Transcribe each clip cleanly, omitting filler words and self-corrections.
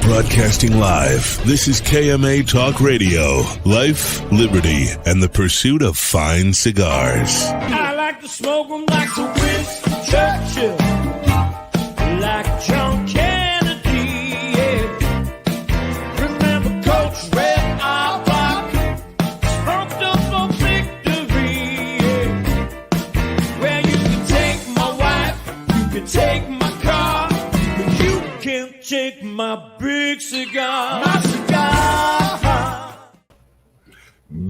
Broadcasting live, this is KMA Talk Radio. Life, liberty, and the pursuit of fine cigars. I like to smoke them like the Winston Churchill, like John Kennedy, yeah. Remember Coach Red Auerbach, smoked up for victory, yeah. Well, you can take my wife, you can take my car, but you can't take my big cigar. My cigar.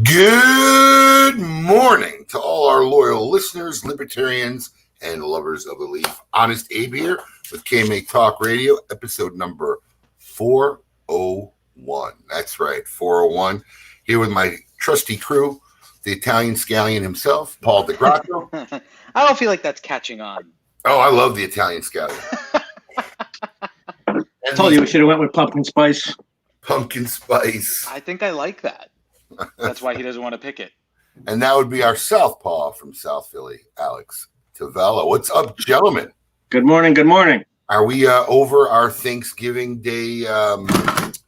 Good morning to all our loyal listeners, libertarians, and lovers of the leaf. Honest Abe here with KMA Talk Radio, episode number 401. That's right, 401. Here with my trusty crew, the Italian scallion himself, Paul DeGrasso. I don't feel like that's catching on. Oh, I love the Italian scallion. I told you we should have went with pumpkin spice. Pumpkin spice. I think I like that. That's why he doesn't want to pick it. And that would be our Southpaw from South Philly, Alex Tavella. What's up, gentlemen? Good morning. Good morning. Are we over our Thanksgiving Day food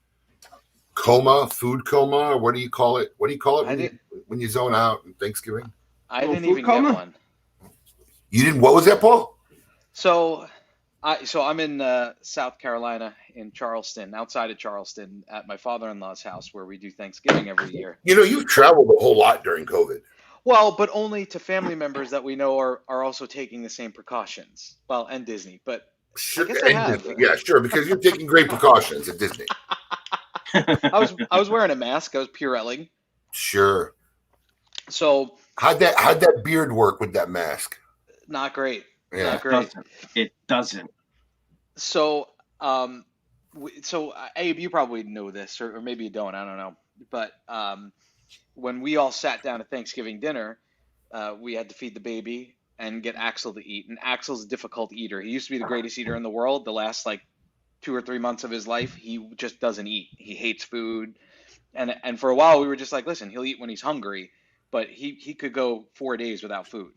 coma? Or what do you call it? What do you call it when you zone out in Thanksgiving? I didn't even get one. You didn't? What was that, Paul? So I'm in South Carolina, in Charleston, outside of Charleston, at my father-in-law's house where we do Thanksgiving every year. You know, you've traveled a whole lot during COVID. Well, but only to family members that we know are also taking the same precautions. Well, and Disney, but sure, I guess I have. Yeah, sure, because you're taking great precautions at Disney. I was wearing a mask. I was Purelling. Sure. So how'd that beard work with that mask? Not great. Yeah, not great. It doesn't. So, Abe, you probably know this, or maybe you don't. I don't know. But when we all sat down at Thanksgiving dinner, we had to feed the baby and get Axel to eat. And Axel's a difficult eater. He used to be the greatest eater in the world. The last 2 or 3 months of his life, he just doesn't eat. He hates food. And for a while, we were just like, listen, he'll eat when he's hungry, but he could go 4 days without food.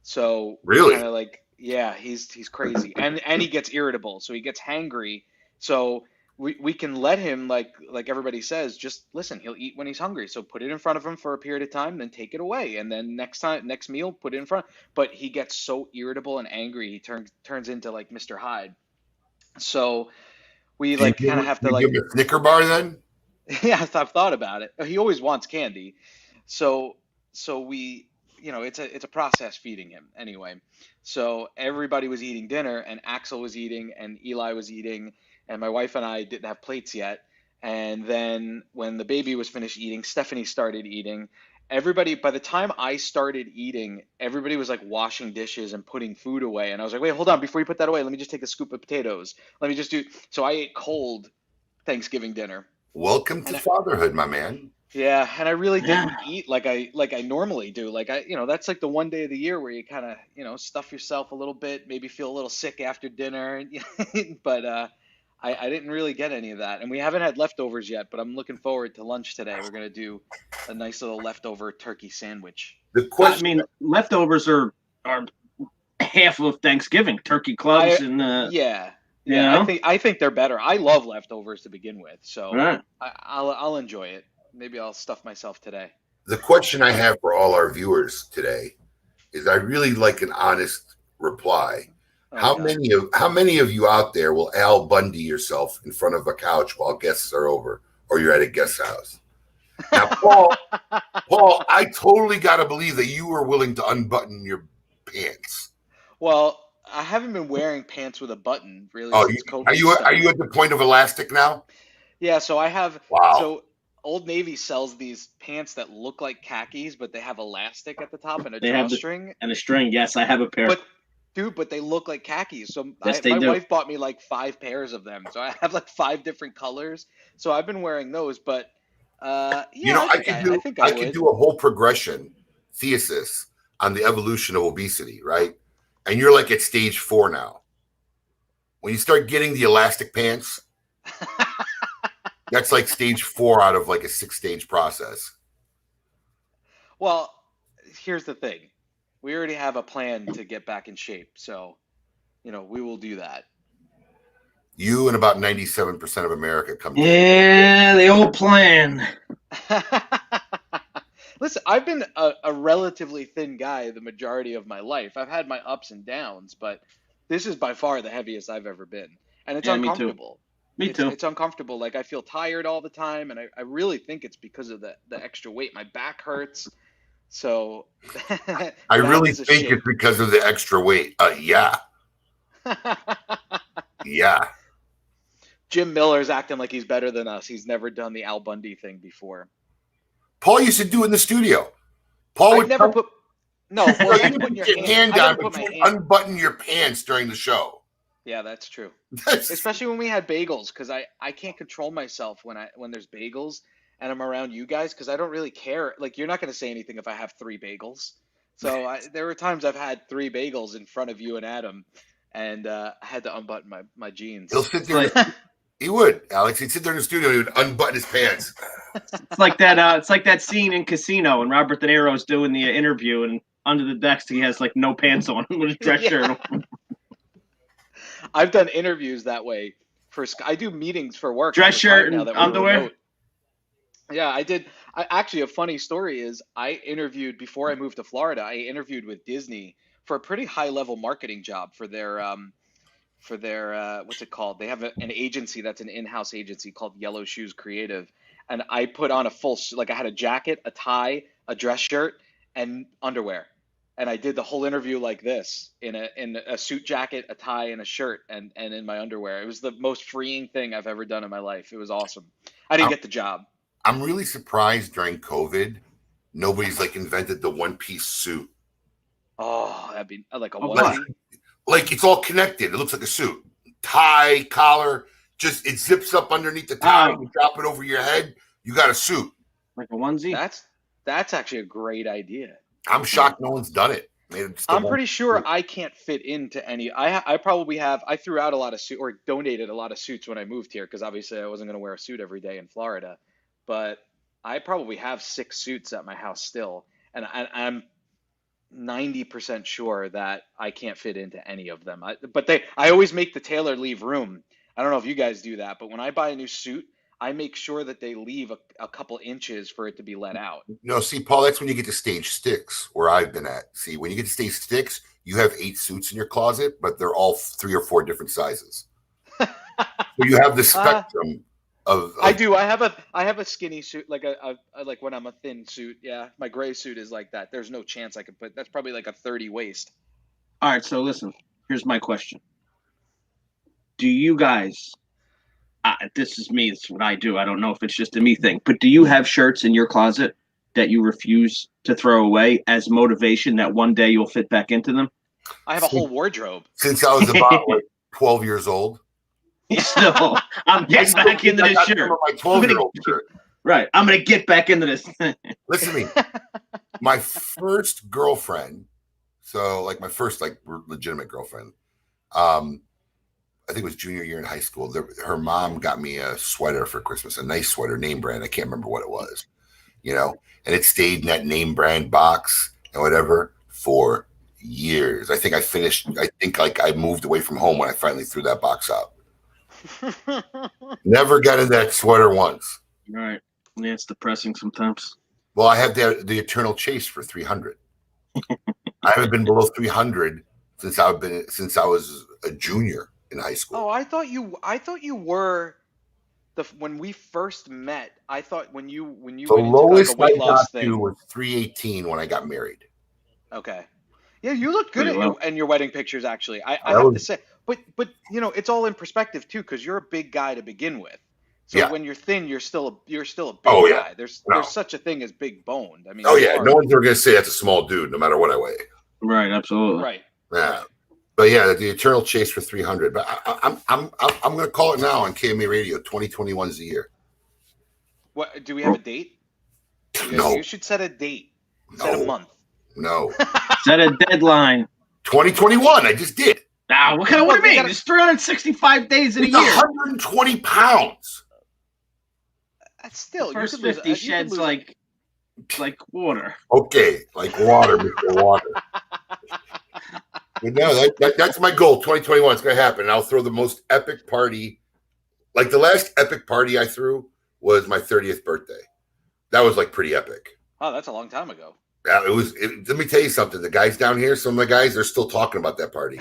So really, kind of yeah, he's crazy, and he gets irritable, so he gets hangry. So we can let him, like everybody says, just listen. He'll eat when he's hungry, so put it in front of him for a period of time, then take it away, and then next meal, put it in front. But he gets so irritable and angry, he turns into like Mr. Hyde. So we kind of have to give him a Snicker bar then. Yeah, I've thought about it. He always wants candy, so we. It's a process feeding him anyway. So everybody was eating dinner, and Axel was eating, and Eli was eating, and my wife and I didn't have plates yet. And then when the baby was finished eating, Stephanie started eating. Everybody, by the time I started eating, everybody was washing dishes and putting food away. And I was like, wait, hold on, before you put that away, let me just take a scoop of potatoes. Let me just do. So I ate cold Thanksgiving dinner. Welcome to fatherhood, my man. Yeah, and I really didn't eat like I normally do. That's the one day of the year where you kind of, stuff yourself a little bit, maybe feel a little sick after dinner. But I didn't really get any of that. And we haven't had leftovers yet, but I'm looking forward to lunch today. We're going to do a nice little leftover turkey sandwich. Leftovers are half of Thanksgiving, turkey clubs Yeah. Yeah, I think they're better. I love leftovers to begin with, so right. I'll enjoy it. Maybe I'll stuff myself today. The question I have for all our viewers today is, I really like an honest reply. How many of you out there will Al Bundy yourself in front of a couch while guests are over, or you're at a guest house? Now, Paul, I totally got to believe that you were willing to unbutton your pants. Well, I haven't been wearing pants with a button really since COVID. Are you at the point of elastic now? Yeah, so I have. Wow. So Old Navy sells these pants that look like khakis, but they have elastic at the top and a drawstring. And a string. Yes, I have a pair. But they look like khakis. So yes, my wife bought me 5 pairs of them. So I have 5 different colors. So I've been wearing those. But I could do a whole progression thesis on the evolution of obesity, right? And you're at stage 4 now. When you start getting the elastic pants, that's stage 4 out of a 6-stage process. Well, here's the thing. We already have a plan to get back in shape. So, we will do that. You and about 97% of America come to Yeah, the old plan. Listen, I've been a relatively thin guy the majority of my life. I've had my ups and downs, but this is by far the heaviest I've ever been. And it's Yeah, me too. uncomfortable. Me too. It's uncomfortable. Like I feel tired all the time, and I really think it's because of the extra weight. My back hurts. So I really think it's because of the extra weight. Yeah. Yeah. Jim Miller's acting like he's better than us. He's never done the Al Bundy thing before. Paul used to do it in the studio. Paul would never put. No, well, you put your hand down, but you unbutton your pants during the show. Yeah, that's true. Especially when we had bagels, because I can't control myself when there's bagels and I'm around you guys, because I don't really care. Like, you're not going to say anything if I have 3 bagels. So there were times I've had 3 bagels in front of you and Adam, and I had to unbutton my jeans. He'll sit there. He would, Alex. He'd sit there in the studio and he would unbutton his pants. It's like that. It's like that scene in Casino when Robert De Niro's doing the interview, and under the desk he has like no pants on with a dress shirt. I've done interviews that way. I do meetings for work. Dress shirt and underwear. Yeah, I did. Actually, a funny story is I interviewed before I moved to Florida. I interviewed with Disney for a pretty high level marketing job for their what's it called? They have an agency that's an in-house agency called Yellow Shoes Creative, and I put on I had a jacket, a tie, a dress shirt, and underwear, and I did the whole interview like this in a suit jacket, a tie, and a shirt, and in my underwear. It was the most freeing thing I've ever done in my life. It was awesome. I didn't get the job. I'm really surprised during COVID, nobody's like invented the one-piece suit. Oh, that'd be like a onesie. Like it's all connected. It looks like a suit. Tie, collar, it zips up underneath the tie. You drop it over your head. You got a suit. Like a onesie? That's actually a great idea. I'm shocked no one's done it. I'm pretty sure I can't fit into any. I probably have. I threw out a lot of suits or donated a lot of suits when I moved here because obviously I wasn't going to wear a suit every day in Florida. But I probably have 6 suits at my house still, and I'm 90% sure that I can't fit into any of them. I always make the tailor leave room. I don't know if you guys do that, but when I buy a new suit, I make sure that they leave a couple inches for it to be let out. No, see, Paul, that's when you get to stage 6, where I've been at. See, when you get to stage 6, you have 8 suits in your closet, but they're all 3 or 4 different sizes. So you have the spectrum. I do. I have a skinny suit, like like when I'm a thin suit. Yeah, my gray suit is like that. There's no chance I could put. That's probably like a 30 waist. All right. So listen. Here's my question. Do you guys? This is me. It's what I do. I don't know if it's just a me thing, but do you have shirts in your closet that you refuse to throw away as motivation that one day you'll fit back into them? I have a whole wardrobe. Since I was about 12 years old. Still, I'm getting back into this shirt. My 12-year-old shirt. Right. I'm going to get back into this. Listen to me. My first girlfriend, so like my first like legitimate girlfriend, I think it was junior year in high school. Her mom got me a sweater for Christmas, a nice sweater, name brand. I can't remember what it was, and it stayed in that name brand box and whatever for years. I think I moved away from home when I finally threw that box out. Never got in that sweater once. Right. Yeah, it's depressing sometimes. Well, I have the eternal chase for 300. I haven't been below 300 since I was a junior in high school. Oh, I thought you were when we first met. I thought when you the lowest I got to was 318 when I got married. Okay. Yeah, you look good in your wedding pictures. Actually, I have to say. But it's all in perspective too, because you're a big guy to begin with. So when you're thin, you're still a big guy. There's such a thing as big boned. I mean, no one's ever gonna say that's a small dude, no matter what I weigh. Right, absolutely. Right. Yeah, but yeah, the eternal chase for 300. But I'm gonna call it now on KMA Radio. 2021 is the year. What do we have a date? No. You should set a date. Set a month. No. Set a deadline. 2021. I just did. Now, what do you mean? There's 365 days in a year. 120 pounds. That's still. The first 50 sheds like water. Okay, like water, Mr. Water. But no, that's my goal. 2021, it's going to happen. And I'll throw the most epic party. Like the last epic party I threw was my 30th birthday. That was like pretty epic. Oh, that's a long time ago. Yeah, let me tell you something. The guys down here, some of the guys, they're still talking about that party.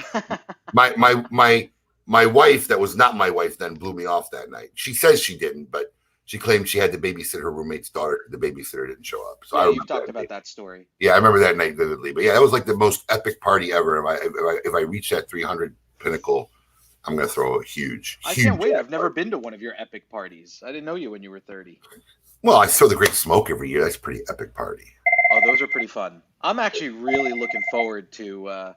My wife, that was not my wife then, blew me off that night. She says she didn't, but she claimed she had to babysit her roommate's daughter. The babysitter didn't show up. So you've talked about that story. Yeah, I remember that night vividly. But yeah, that was like the most epic party ever. If I reach that 300 pinnacle, I'm going to throw a huge. I can't wait. I've never been to one of your epic parties. I didn't know you when you were 30. Well, I throw the Great Smoke every year. That's a pretty epic party. Oh, those are pretty fun. I'm actually really looking forward to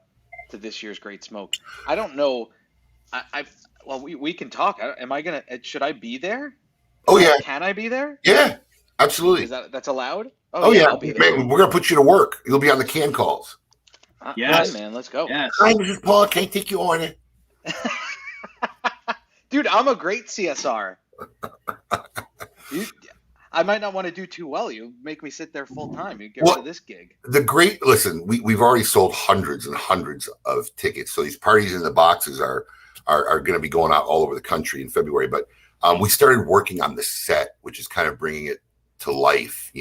this year's Great Smoke. I don't know. Well, we can talk. Should I be there? Oh yeah. Can I be there? Yeah, absolutely. That's allowed? Oh yeah. I'll be there. Man, we're gonna put you to work. You'll be on the can calls. Yes, man. Let's go. Yes. Hi, Mrs. Paul. Can I take you on it? Dude, I'm a great CSR. I might not want to do too well. You make me sit there full time. You get rid of this gig. Listen, we've already sold hundreds and hundreds of tickets. So these parties in the boxes are going to be going out all over the country in February. But we started working on the set, which is kind of bringing it to life,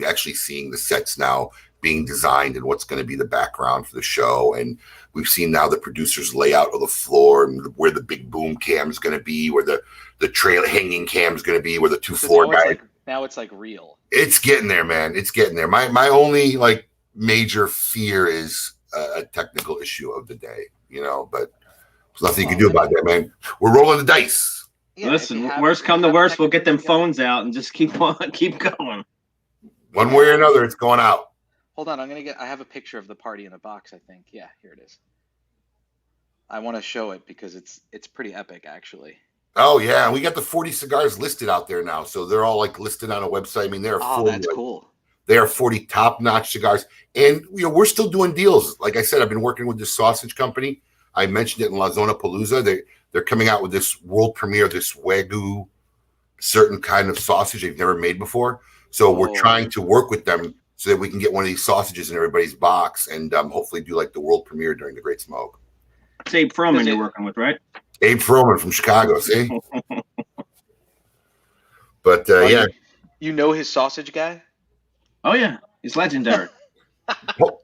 actually seeing the sets now being designed and what's going to be the background for the show. And we've seen now the producers layout of the floor and where the big boom cam is going to be, where the trail hanging cam is going to be, where the two floor guys. Now it's like real. It's getting there, man. It's getting there. My only like major fear is a technical issue of the day, but there's nothing you can do about that, man. We're rolling the dice. Yeah, listen, worst come to worst, we'll get them phones out and just keep going. One way or another, it's going out. Hold on, I have a picture of the party in the box, I think. Yeah, here it is. I want to show it because it's pretty epic, actually. Oh yeah, we got the 40 cigars listed out there now, so they're all like listed on a website. I mean, there are 40, that's cool. They are 40 top-notch cigars, and we're still doing deals. Like I said, I've been working with this sausage company. I mentioned it in La Zona Palooza. They're coming out with this world premiere, this Wagyu, certain kind of sausage they've never made before. So we're trying to work with them so that we can get one of these sausages in everybody's box and hopefully do like the world premiere during the Great Smoke. It's Abe Froman you're working with, right? Abe Froman from Chicago, see? But yeah. You know his sausage guy? Oh, yeah. He's legendary. Paul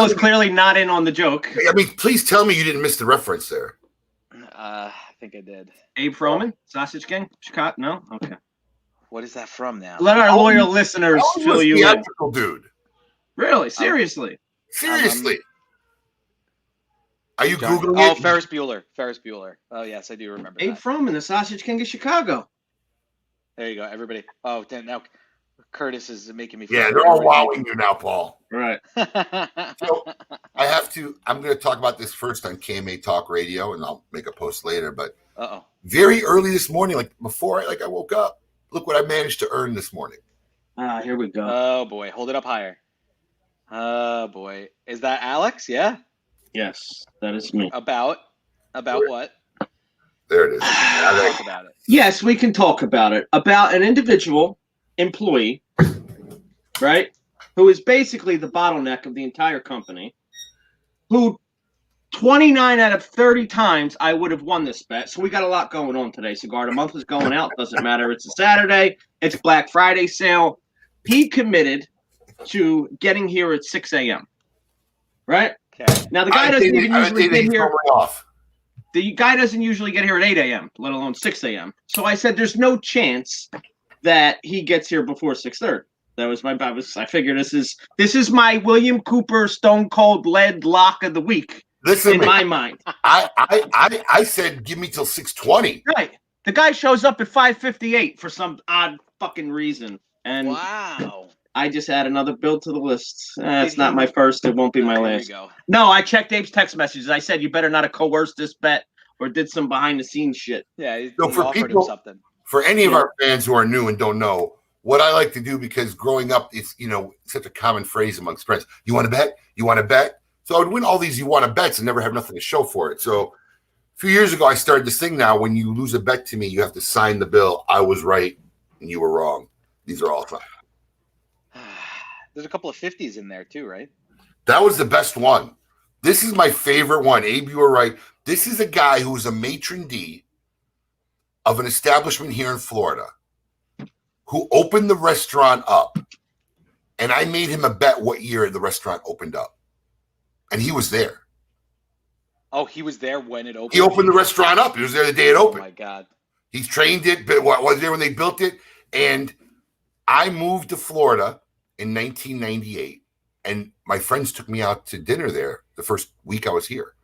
is clearly not in on the joke. I mean, please tell me you didn't miss the reference there. I think I did. Abe Froman, Sausage King, Chicago? No? Okay. What is that from now? Let our loyal listeners fill you in. Dude. Really? Seriously? Seriously? Are you Googling it? Oh, Ferris Bueller. Oh, yes, I do remember Abe Froman, the Sausage King of Chicago. There you go, everybody. Oh, now Curtis is making me feel. Yeah, they're all wowing you now, Paul. Right. So I'm going to talk about this first on KMA Talk Radio, and I'll make a post later. But very early this morning, like before I woke up, look what I managed to earn this morning. Here we go. Oh, boy. Hold it up higher. Oh, boy. Is that Alex? Yeah? Yes, that is me. About what? There it is. Talk about it. Yes, we can talk about it. About an individual employee, right, who is basically the bottleneck of the entire company, who 29 out of 30 times I would have won this bet. So we got a lot going on today. Cigar, the month is going out. Doesn't matter. It's a Saturday. It's Black Friday sale. He committed to getting here at 6 a.m., right? Okay. Now, the guy doesn't even usually get here. The guy doesn't usually get here at 8 a.m., let alone 6 a.m. So I said, there's no chance that he gets here before 6:30. That was I figured this is my William Cooper Stone Cold Lead lock of the week. Listen, in my mind. I said give me till 6:20. Right. The guy shows up at 5:58 for some odd fucking reason. And wow. I just add another bill to the list. It's not my first. It won't be my last. There we go. No, I checked Abe's text messages. I said, you better not have coerced this bet or did some behind-the-scenes shit. Yeah, he for offered people, him something. For any of our fans who are new and don't know, what I like to do, because growing up, it's such a common phrase amongst friends. You want to bet? You want to bet? So I would win all these you want to bets and never have nothing to show for it. So a few years ago, I started this thing now. When you lose a bet to me, you have to sign the bill. I was right and you were wrong. These are all fun. There's a couple of 50s in there too, right? That was the best one. This is my favorite one. Abe, you were right. This is a guy who was a matron d' of an establishment here in Florida who opened the restaurant up. And I made him a bet what year the restaurant opened up. And he was there. Oh, he was there when it opened? He opened the restaurant up. He was there the day it opened. Oh, my God. He trained it, but was there when they built it. And I moved to Florida in 1998. And my friends took me out to dinner there the first week I was here.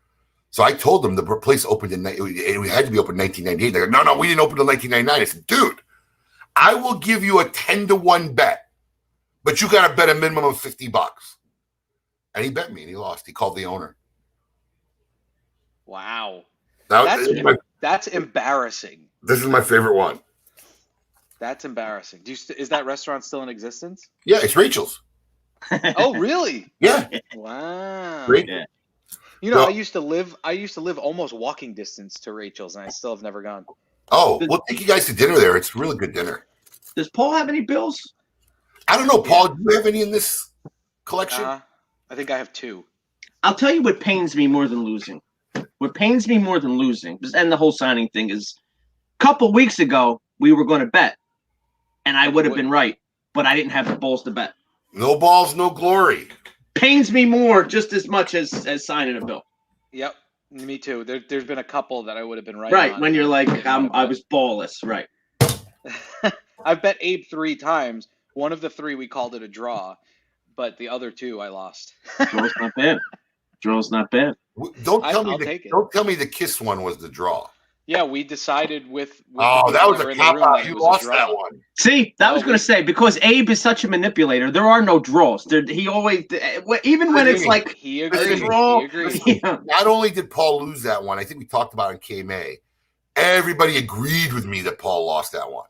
So I told them the place opened it had to be open in 1998. They're like, no, we didn't open until 1999. I said, dude, I will give you a 10-1 bet, but you got to bet a minimum of $50. And he bet me and he lost. He called the owner. Wow. That's embarrassing. This is my favorite one. That's embarrassing. Is that restaurant still in existence? Yeah, it's Rachel's. Oh, really? Yeah. Wow. Rachel. You know, I used to live almost walking distance to Rachel's, and I still have never gone. Oh, we'll take you guys to dinner there. It's really good dinner. Does Paul have any bills? I don't know, Paul. Do you have any in this collection? I think I have 2. I'll tell you what pains me more than losing. What pains me more than losing, and the whole signing thing, is a couple weeks ago we were going to bet, and I would have been right, but I didn't have the balls to bet. No balls, no glory. Pains me more just as much as signing a bill. Yep, me too. There's been a couple that I would have been right. Right, on. when you're like, I was ballless, right? I've bet Abe 3 times. One of the 3 we called it a draw, but the other 2 I lost. Draw's not bad. Draw's not bad. Don't tell me the Kiss one was the draw. Yeah, we decided with oh, that was a cop out. You lost that one. See, that was going to say, because Abe is such a manipulator, there are no draws. He always, even when it's like he agrees. draw. Yeah. Not only did Paul lose that one, I think we talked about it on KMA. Everybody agreed with me that Paul lost that one.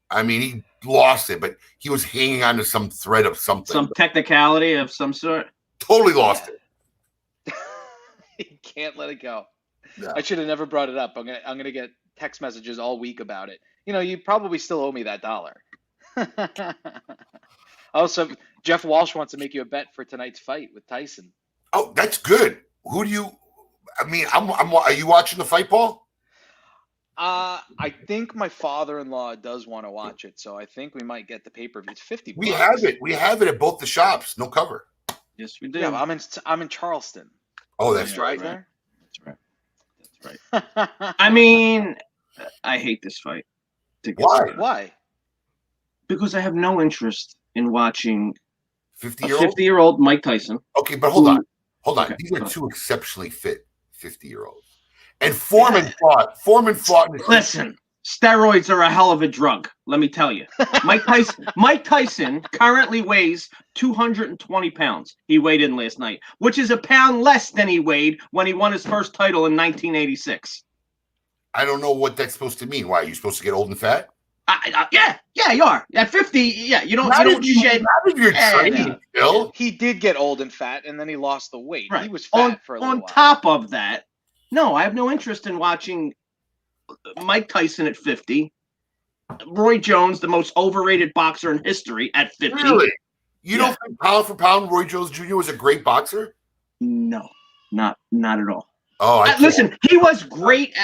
I mean, he lost it, but he was hanging on to some thread of something. Some technicality of some sort. Totally lost it. He can't let it go. No. I should have never brought it up. I'm gonna get text messages all week about it. You know, you probably still owe me that $1. Also, Jeff Walsh wants to make you a bet for tonight's fight with Tyson. Oh, that's good. Who do you? I mean, are you watching the fight, Paul? I think my father-in-law does want to watch it, so I think we might get the pay-per-view. It's $50. We have it. We have it at both the shops. No cover. Yes, we do. Yeah, I'm in Charleston. Oh, that's right right. there. That's right. I mean, I hate this fight. Why? Why? Because I have no interest in watching 50-year-old? 50-year-old Mike Tyson. Okay, but hold on. Okay, These are 2 exceptionally fit 50-year-olds. And Foreman fought. Listen, steroids are a hell of a drug. Let me tell you. Mike Tyson currently weighs 220 pounds. He weighed in last night, which is a pound less than he weighed when he won his first title in 1986. I don't know what that's supposed to mean. Why, are you supposed to get old and fat? Yeah, you are. At 50, yeah, you don't shed. Not if you're training still. He did get old and fat, and then he lost the weight. Right. He was fat for a little while. On top of that, no, I have no interest in watching Mike Tyson at 50. Roy Jones, the most overrated boxer in history, at 50. Really? You don't think pound for pound Roy Jones Jr. was a great boxer? No, not at all. Oh, listen, he was great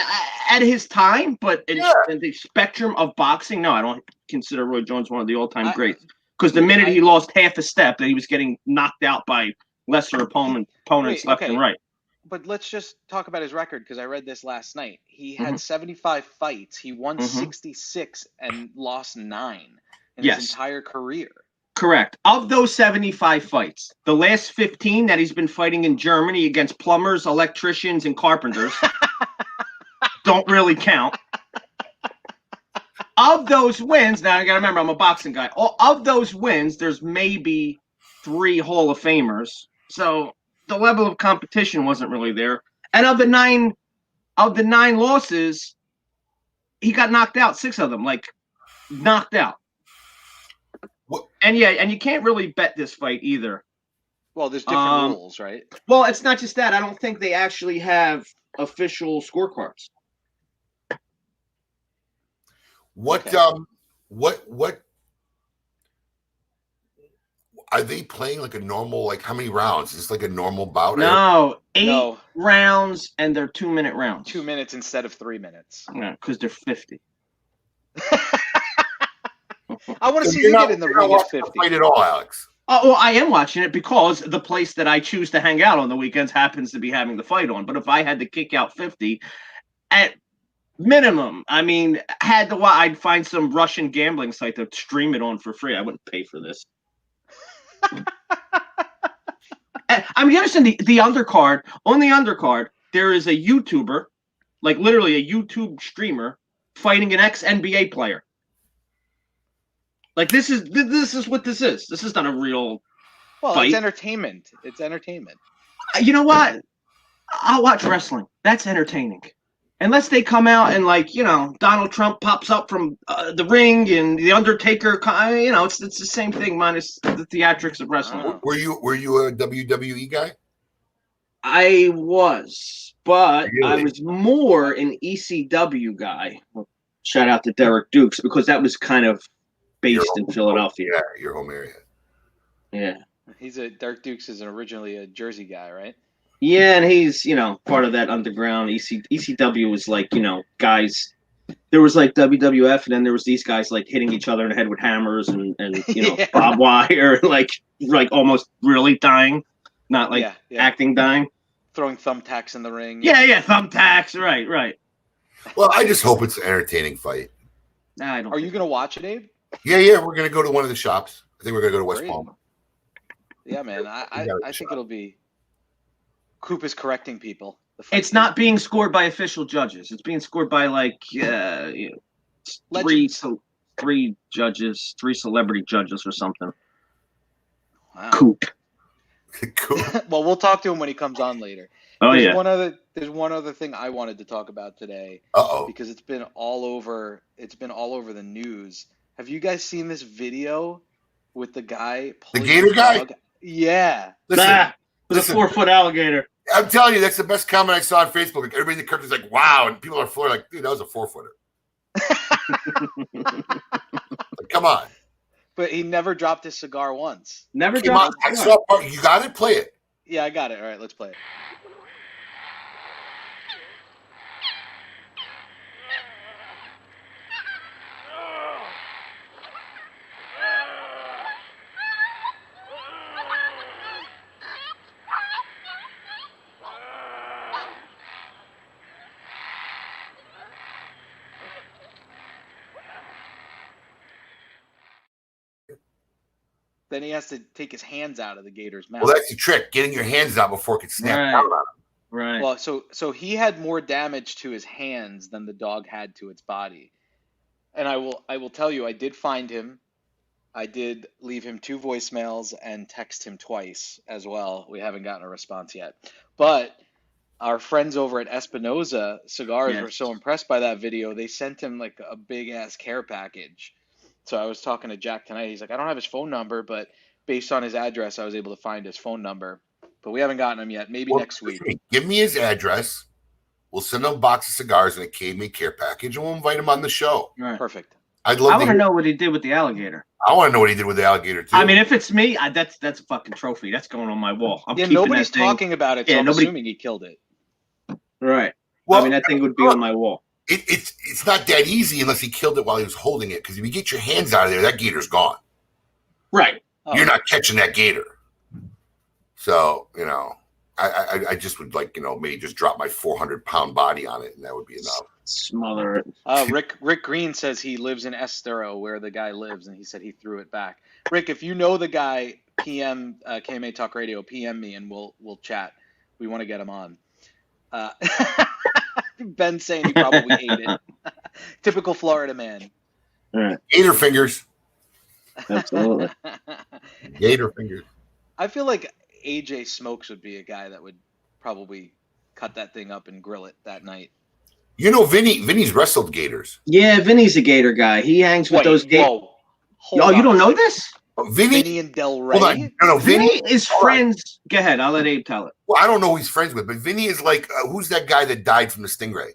at his time, but in the spectrum of boxing, no, I don't consider Roy Jones one of the all-time greats. Because the minute he lost half a step, that he was getting knocked out by lesser opponents left and right. But let's just talk about his record, because I read this last night. He had 75 fights. He won 66 and lost 9 in his entire career. Correct. Of those 75 fights, the last 15 that he's been fighting in Germany against plumbers, electricians, and carpenters don't really count. Of those wins, now I got to remember, I'm a boxing guy. Of those wins, there's maybe 3 Hall of Famers. So the level of competition wasn't really there. And of the nine losses, he got knocked out. 6 of them, knocked out. What? And you can't really bet this fight either. Well, there's different rules, right? Well, it's not just that. I don't think they actually have official scorecards. are they playing like a normal, like how many rounds? Is this like a normal bout? No, 8 No. rounds, and they're 2-minute rounds. 2 minutes instead of 3 minutes. Yeah, because they're 50. I want to So see you're you not- get in the you're not ring at watching the 50. fight at all, Alex. Oh, well, I am watching it because the place that I choose to hang out on the weekends happens to be having the fight on. But if I had to kick out 50, at minimum, I mean, I'd find some Russian gambling site to stream it on for free. I wouldn't pay for this. I mean, you understand the undercard. On the undercard, there is a YouTuber, like literally a YouTube streamer, fighting an ex-NBA player. Like this is what this is. This is not a real fight. It's entertainment. It's entertainment. You know what? I'll watch wrestling. That's entertaining. Unless they come out and Donald Trump pops up from the ring and the Undertaker, it's the same thing minus the theatrics of wrestling. Were you a WWE guy? I was, but Really? I was more an ECW guy. Shout out to Derek Dukes because that was kind of based in Philadelphia. Yeah, your home area. Yeah. Dark Dukes is originally a Jersey guy, right? Yeah, and he's, part of that underground. ECW was like, guys. There was like WWF, and then there was these guys like hitting each other in the head with hammers and Yeah. barbed wire, like almost really dying, not like acting dying. Throwing thumbtacks in the ring. Yeah, thumbtacks. Right. Well, I just hope it's an entertaining fight. I don't. Are you gonna watch it, Abe? Yeah. We're gonna go to one of the shops. I think we're gonna go to West Great. Palm. Yeah, man. I think it'll be. Coop is correcting people. It's not being scored by official judges. It's being scored by three judges, 3 celebrity judges or something. Wow. Coop. Well, we'll talk to him when he comes on later. Oh There's yeah. There's one other thing I wanted to talk about today. Uh-oh. Because it's been all over the news. Have you guys seen this video with the guy pulling Gator his guy? dog? Yeah. Listen, with a 4-foot alligator. I'm telling you, that's the best comment I saw on Facebook. Like, everybody in the country's like, wow. And people are floor like, dude, that was a 4-footer. Like, come on. But he never dropped his cigar once. Never Come on. dropped. I saw part. You got it? Play it. Yeah, I got it. All right, let's play it. Then he has to take his hands out of the gator's mouth. Well, that's the trick. Getting your hands out before it can snap Right. down on him. Right. Well, so he had more damage to his hands than the dog had to its body. And I will tell you, I did find him. I did leave him 2 voicemails and text him twice as well. We haven't gotten a response yet. But our friends over at Espinosa Cigars were so impressed by that video, they sent him like a big ass care package. So I was talking to Jack tonight. He's like, I don't have his phone number, but based on his address, I was able to find his phone number. But we haven't gotten him yet. Maybe next week. Give me his address. We'll send him a box of cigars and a KMA care package, and we'll invite him on the show. Right. Perfect. I'd I love want to to know what he did with the alligator. I want to know what he did with the alligator too. I mean, if it's me, that's a fucking trophy. That's going on my wall. I'm keeping nobody's that thing. talking about it, so I'm assuming he killed it. Right. Well, I mean, that thing would be on my wall. It's not that easy unless he killed it while he was holding it. Because if you get your hands out of there, that gator's gone. Right. Oh. You're not catching that gator. So I just would maybe just drop my 400-pound body on it, and that would be enough. Smother it. Rick Green says he lives in Estero, where the guy lives, and he said he threw it back. Rick, if you know the guy, PM KMA Talk Radio, PM me, and we'll chat. We want to get him on. Ben saying he probably ate it. Typical Florida man. Right. Gator fingers. Absolutely. Gator fingers. I feel like AJ Smokes would be a guy that would probably cut that thing up and grill it that night. Vinny's wrestled gators. Yeah, Vinny's a gator guy. He hangs with those gators. Hold Oh, on you a don't know second. this? Vinny and Del Rey? Hold on. No, Vinny is friends. Go ahead. I'll let Abe tell it. Well, I don't know who he's friends with, but Vinny is like, who's that guy that died from the Stingray?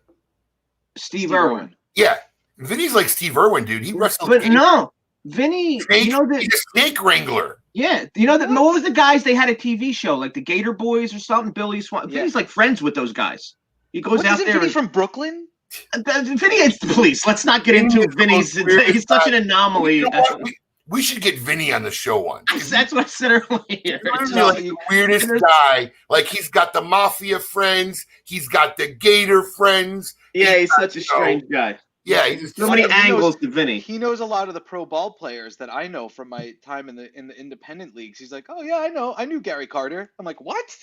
Steve Irwin. Yeah. Vinny's like Steve Irwin, dude. He wrestled But gators. no, Vinny, Snake, you know that. he's a snake wrangler. Yeah, you know that. What was the guys? They had a TV show like the Gator Boys or something. Billy Swan. Yeah. Vinny's like friends with those guys. He goes out Isn't there. Vinny from Brooklyn? Vinny hates the police. Let's not get into Vinny's. He's such an anomaly. You know what? We should get Vinny on the show once. That's what I said earlier. He's like the weirdest guy. Like he's got the mafia friends. He's got the Gator friends. Yeah, he's such a strange guy. Yeah, he's so many angles to Vinny. He knows a lot of the pro ball players that I know from my time in the independent leagues. He's like, oh yeah, I knew Gary Carter. I'm like, what?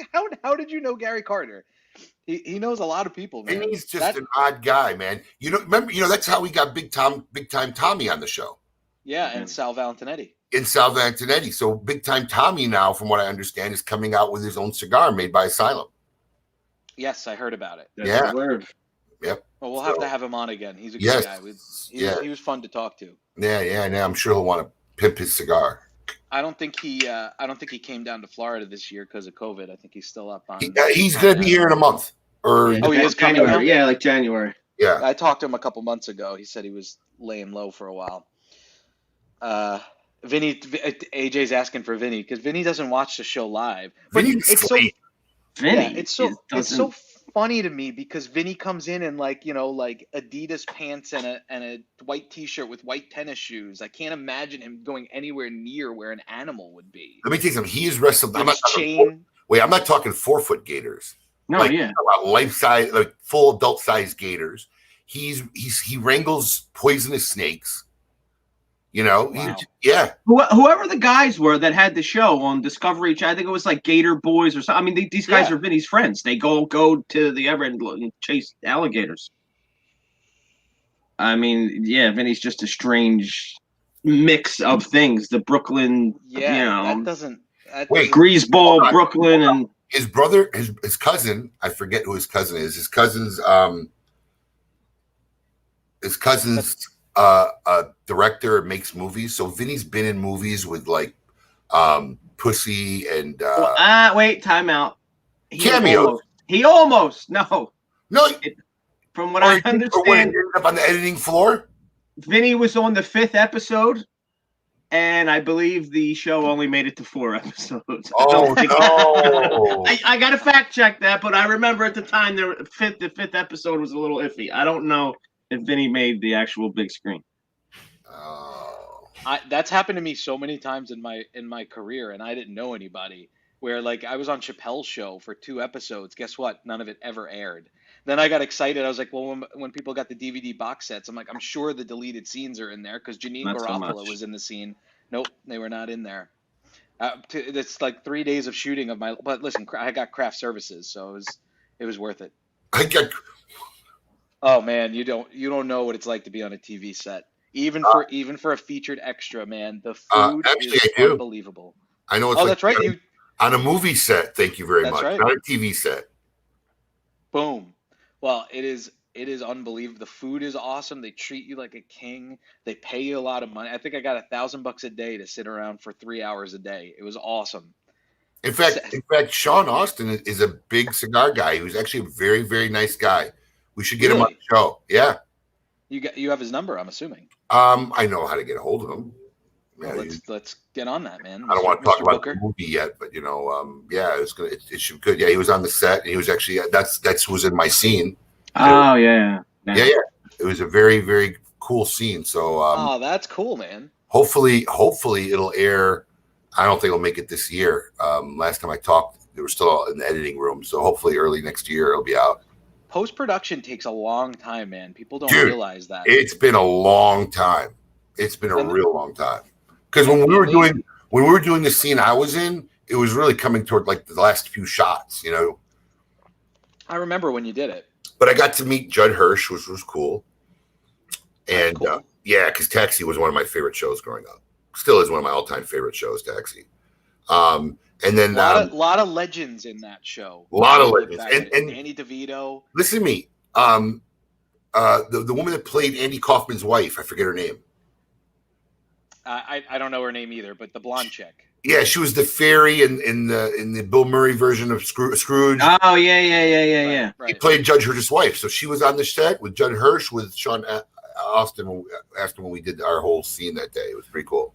How did you know Gary Carter? He knows a lot of people, man. And he's just an odd guy, man. You know, remember, that's how we got Big Time Tommy on the show. Yeah, and Sal Valentinetti. So Big Time Tommy now, from what I understand, is coming out with his own cigar made by Asylum. Yes, I heard about it. That's yeah. Weird. Yep. Well, we'll have to have him on again. He's a good guy. He was fun to talk to. Yeah. I'm sure he'll want to pimp his cigar. I don't think he came down to Florida this year because of COVID. I think he's still up on. He's going to be here in a month. He is coming January. out? Yeah, like January. Yeah. I talked to him a couple months ago. He said he was laying low for a while. AJ's asking for Vinny because Vinny doesn't watch the show live. But it's so funny to me because Vinny comes in like Adidas pants and a white t-shirt with white tennis shoes. I can't imagine him going anywhere near where an animal would be. Let me tell you something. He is wrestled. I'm not talking 4-foot gators. No, about life size, like full adult size gators. He wrangles poisonous snakes. Wow. Whoever the guys were that had the show on Discovery, I think it was like Gator Boys or something. I mean, these guys are Vinny's friends. They go to the Everett and chase alligators. I mean, yeah, Vinny's just a strange mix of things. The Brooklyn, greaseball Brooklyn, and his brother, his cousin. I forget who his cousin is. His cousin's a director, makes movies. So Vinny's been in movies with like Pussy and wait, time out. Cameo. He almost no. From what I understand, when he ended up on the editing floor, Vinny was on the 5th episode, and I believe the show only made it to 4 episodes. Oh no! I got to fact check that, but I remember at the time the fifth episode was a little iffy. I don't know if Vinny made the actual big screen. That's happened to me so many times in my career, and I didn't know anybody. Where like I was on Chappelle's show for 2 episodes. Guess what? None of it ever aired. Then I got excited. I was like, well, when people got the DVD box sets, I'm like, I'm sure the deleted scenes are in there because Janine Garofalo was in the scene. Nope, they were not in there. It's like 3 days of shooting of my. But listen, I got craft services, so it was worth it. Oh man, you don't know what it's like to be on a TV set. Even for a featured extra, man, the food is unbelievable. I know. That's right. On a movie set. Thank you very much. Right. Not a TV set. Boom. Well, it is unbelievable. The food is awesome. They treat you like a king. They pay you a lot of money. I think I got $1,000 a day to sit around for 3 hours a day. It was awesome. In fact, Sean Austin is a big cigar guy. Who's actually a very, very nice guy. We should get him on the show. Yeah. You have his number, I'm assuming. I know how to get a hold of him. Yeah, well, let's get on that, man. I don't want to talk about the movie yet, but it should be good. Yeah, he was on the set, and he was actually that's was in my scene. Oh yeah. It was a very, very cool scene. So that's cool, man. Hopefully it'll air. I don't think it'll make it this year. Last time I talked, they were still in the editing room, so hopefully early next year it'll be out. Post-production takes a long time, man. People don't realize that. It's been a long time. It's been a real long time. Because when we were doing the scene I was in, it was really coming toward like the last few shots, I remember when you did it. But I got to meet Judd Hirsch, which was cool. And because Taxi was one of my favorite shows growing up. Still is one of my all-time favorite shows, Taxi. And then a lot of legends in that show. A lot of legends. And Danny DeVito. Listen to me. The woman that played Andy Kaufman's wife, I forget her name. I don't know her name either, but the blonde chick. Yeah, she was the fairy in the Bill Murray version of Scrooge. Oh yeah. He played Judd Hirsch's wife, so she was on the set with Judd Hirsch with Sean Austin when we did our whole scene that day. It was pretty cool.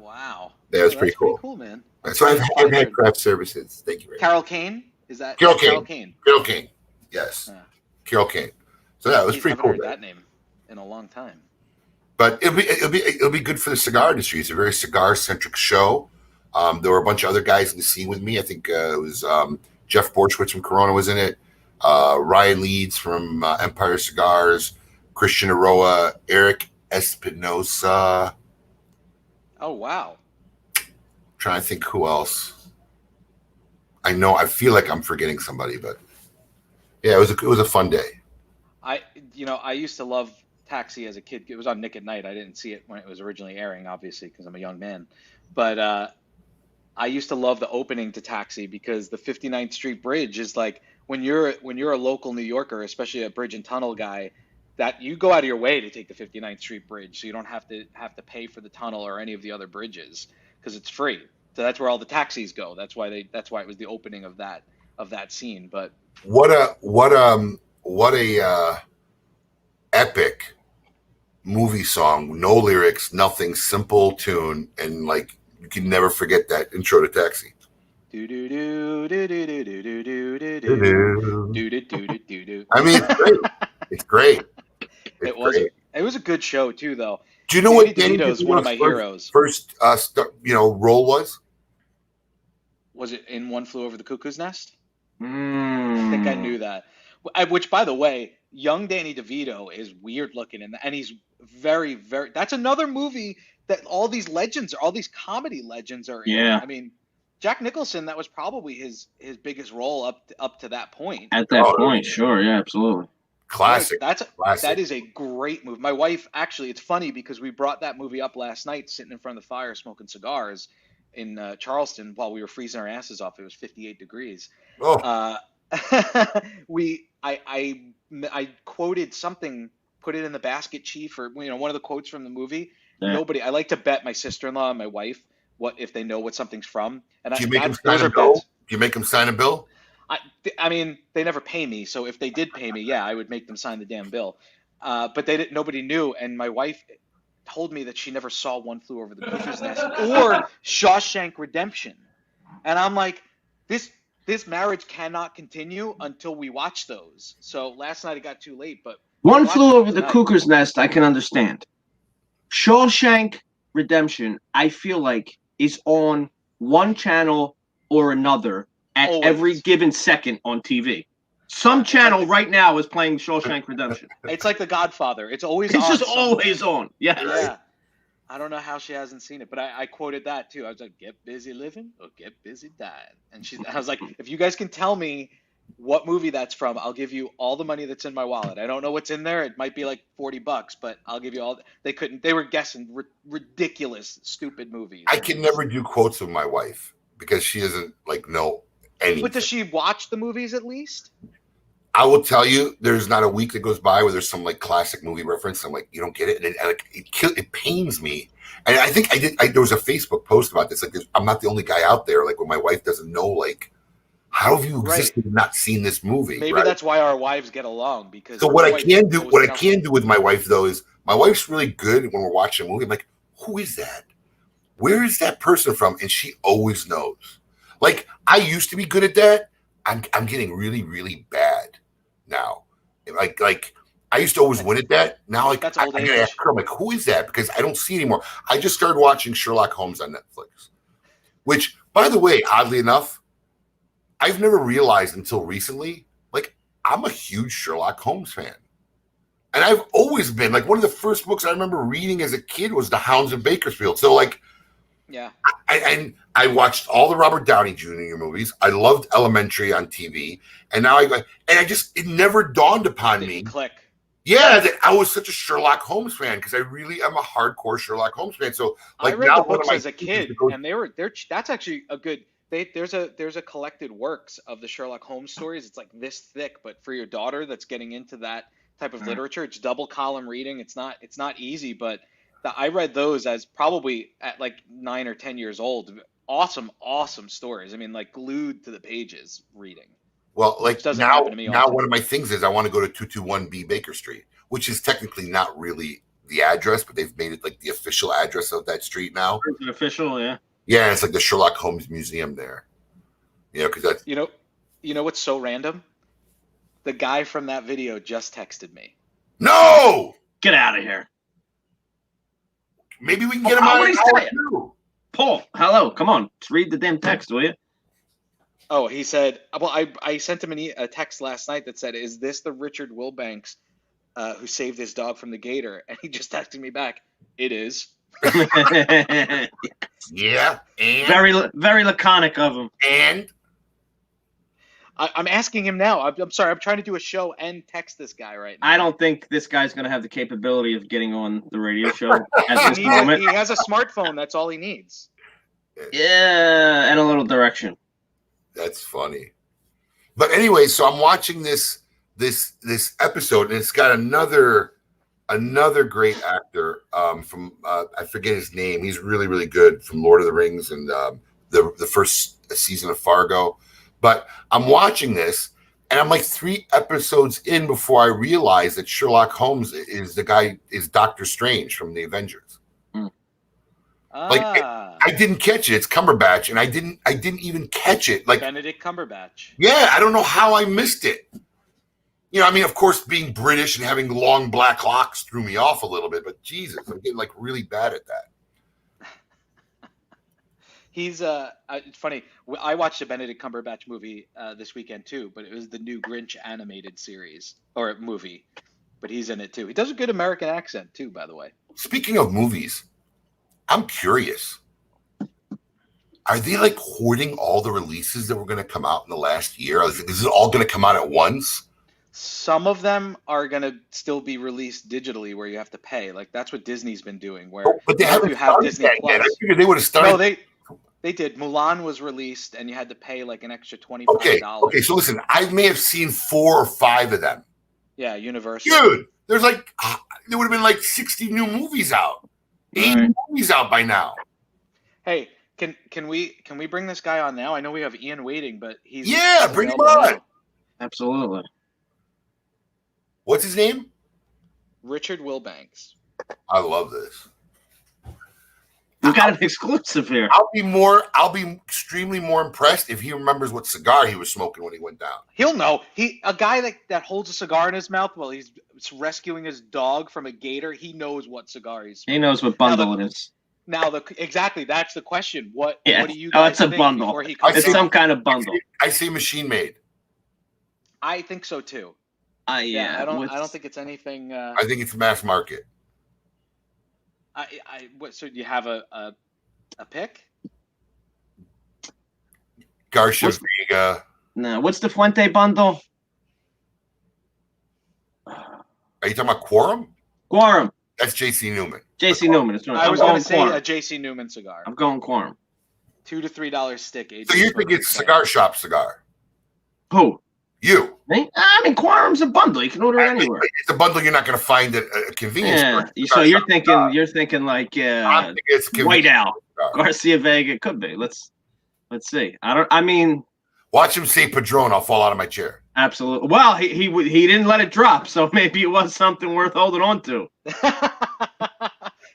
Wow. That was Well, pretty that's cool. pretty cool, man. So I've had craft services. Thank you very much. Carol Kane? Is that Carol Carol Kane. Kane? Carol Kane. Yes. Yeah. Carol Kane. So yeah, it was Jeez, pretty haven't cool. heard that name in a long time. But it'll be good for the cigar industry. It's a very cigar centric show. There were a bunch of other guys in the scene with me. I think it was Jeff Borchwitz from Corona was in it. Ryan Leeds from Empire Cigars. Christian Aroa. Eric Espinosa. Oh wow. Trying to think who else. I feel like I'm forgetting somebody, but yeah, it was a fun day. I used to love Taxi as a kid. It was on Nick at Night. I didn't see it when it was originally airing, obviously, because I'm a young man. But I used to love the opening to Taxi because the 59th Street Bridge is like when you're a local New Yorker, especially a bridge and tunnel guy, that you go out of your way to take the 59th Street Bridge, so you don't have to pay for the tunnel or any of the other bridges because it's free. So that's where all the taxis go. That's why it was the opening of that scene. But what a epic movie song, no lyrics, nothing, simple tune, and like you can never forget that intro to Taxi. Do do do do do do do do do do do do do do do. I mean, it's great. It's great. It was a good show too, though. Do you know Danny what Danny DeVito's one of my heroes. First, role was? Was it in One Flew Over the Cuckoo's Nest? I Mm. think I knew that. Which, by the way, young Danny DeVito is weird looking, and he's very, very. That's another movie that all these comedy legends are in. Yeah. I mean, Jack Nicholson, that was probably his biggest role up to that point. At that point, sure, yeah, absolutely. Classic. That is a great movie. My wife, actually, it's funny because we brought that movie up last night, sitting in front of the fire smoking cigars in Charleston while we were freezing our asses off. It was 58 degrees. Oh. I quoted something, put it in the basket, Chief, or one of the quotes from the movie. Yeah. I like to bet my sister-in-law and my wife what if they know what something's from. And Do you make them sign a bill? Do you make them sign a bill? I mean, they never pay me, so if they did pay me, yeah, I would make them sign the damn bill. But nobody knew, and my wife told me that she never saw One Flew Over the Cuckoo's Nest or Shawshank Redemption, and I'm like, this marriage cannot continue until we watch those. So last night it got too late, but One Flew Over the Cuckoo's Nest, I can understand. Shawshank Redemption, I feel like, is on one channel or another at every given second on TV. Some channel right now is playing Shawshank Redemption. It's like The Godfather. It's always It's on just somewhere. always on. Yes. Yeah. I don't know how she hasn't seen it, but I quoted that too. I was like, "Get busy living or get busy dying." And I was like, "If you guys can tell me what movie that's from, I'll give you all the money that's in my wallet. I don't know what's in there. It might be like $40, but I'll give you all." They couldn't. They were guessing ridiculous, stupid movies. I can never do quotes with my wife because she doesn't know anything. But does she watch the movies at least? I will tell you, there's not a week that goes by where there's some classic movie reference. I'm like, you don't get it, and it pains me. And I think there was a Facebook post about this. Like, I'm not the only guy out there. Like, when my wife doesn't know, how have you existed and not seen this movie? Maybe that's why our wives get along, because. So what I can do with my wife though is my wife's really good when we're watching a movie. I'm like, who is that? Where is that person from? And she always knows. Like, I used to be good at that. I'm getting really, really bad now. Like I used to always win at that. Now, that's I old gotta age. ask her, I'm like, who is that? Because I don't see it anymore. I just started watching Sherlock Holmes on Netflix, which, by the way, oddly enough, I've never realized until recently, I'm a huge Sherlock Holmes fan. And I've always been, one of the first books I remember reading as a kid was The Hounds of Bakersfield. So, yeah. I watched all the Robert Downey Jr. movies. I loved Elementary on TV. And now it never dawned upon me. Click. Yeah, that I was such a Sherlock Holmes fan because I really am a hardcore Sherlock Holmes fan. So, I read now the books as a kid, and that's actually a good. There's a collected works of the Sherlock Holmes stories. It's this thick, but for your daughter that's getting into that type of literature, it's double column reading. It's not easy, but I read those as probably at 9 or 10 years old. Awesome stories. I mean, glued to the pages reading. Well, doesn't now happen to me one of my things is I want to go to 221B Baker Street, which is technically not really the address, but they've made it like the official address of that street now. Is it official? Yeah. Yeah, it's like the Sherlock Holmes Museum there. Because that's You know what's so random? The guy from that video just texted me. no. Get out of here. Maybe we can get him Oh, on what an is hour that? too. Paul, hello. Come on. Let's read the damn text, will you? Oh, he said, well, I sent him a text last night that said, is this the Richard Wilbanks who saved his dog from the gator? And he just texted me back, it is. Yeah, and Very laconic of him. and I'm asking him now. I'm sorry. I'm trying to do a show and text this guy right now. I don't think this guy's going to have the capability of getting on the radio show at this He moment. has a smartphone. That's all he needs. Yeah, and a little direction. that's funny. But anyway, so I'm watching this episode, and it's got another great actor from I forget his name. He's really, really good from Lord of the Rings and the first season of Fargo. But I'm watching this, and I'm like 3 episodes in before I realize that Sherlock Holmes is Doctor Strange from the Avengers. Like I didn't catch it. It's Cumberbatch, and I didn't even catch it. Like Benedict Cumberbatch. yeah, I don't know how I missed it. I mean, of course, being British and having long black locks threw me off a little bit, but Jesus, I'm getting like really bad at that. He's it's funny. I watched a Benedict Cumberbatch movie this weekend too, but it was the new Grinch animated series or movie. But he's in it too. He does a good American accent too, by the way. Speaking of movies, I'm curious. Are they like hoarding all the releases that were going to come out in the last year? Is it all going to come out at once? Some of them are going to still be released digitally where you have to pay. Like that's what Disney's been doing where But they haven't you have started Disney that Plus. yet. I figured they would have started. No, they did. Mulan was released and you had to pay like an extra $25. Okay, so listen, I may have seen 4 or 5 of them. Yeah, Universal. Dude, there's like there would have been like 60 new movies out. 80 movies out by now. Hey, can we bring this guy on now? I know we have Ian waiting, but he's Bring him available on. now. Absolutely. What's his name? Richard Wilbanks. I love this. We've got an exclusive here. I'll be extremely more impressed if he remembers what cigar he was smoking when he went down. He'll know. A guy that holds a cigar in his mouth while he's rescuing his dog from a gator. He knows what cigar he's smoking. He knows what bundle it is. Now, exactly, that's the question. What do you Oh, guys it's a think bundle. before he comes It's out? some kind of bundle. I say machine made. I think so too. Yeah. I don't think it's anything. I think it's mass market. So do you have a pick? Garcia Vega. No. What's the Fuente bundle? Are you talking about Quorum? Quorum. That's J.C. Newman. J.C. Newman. I was going to say a J.C. Newman cigar. I'm going Quorum. $2 to $3 stick. So you think it's cigar shop cigar? Who? You. Me? I mean, Quorum's a bundle. You can order it anywhere. It's a bundle you're not going to find at a convenience store. So you're thinking like I'm thinking it's White Owl, cigar. Garcia Vega. It could be. Let's see. Watch him say Padron. I'll fall out of my chair. Absolutely. Well, he didn't let it drop, so maybe it was something worth holding on to.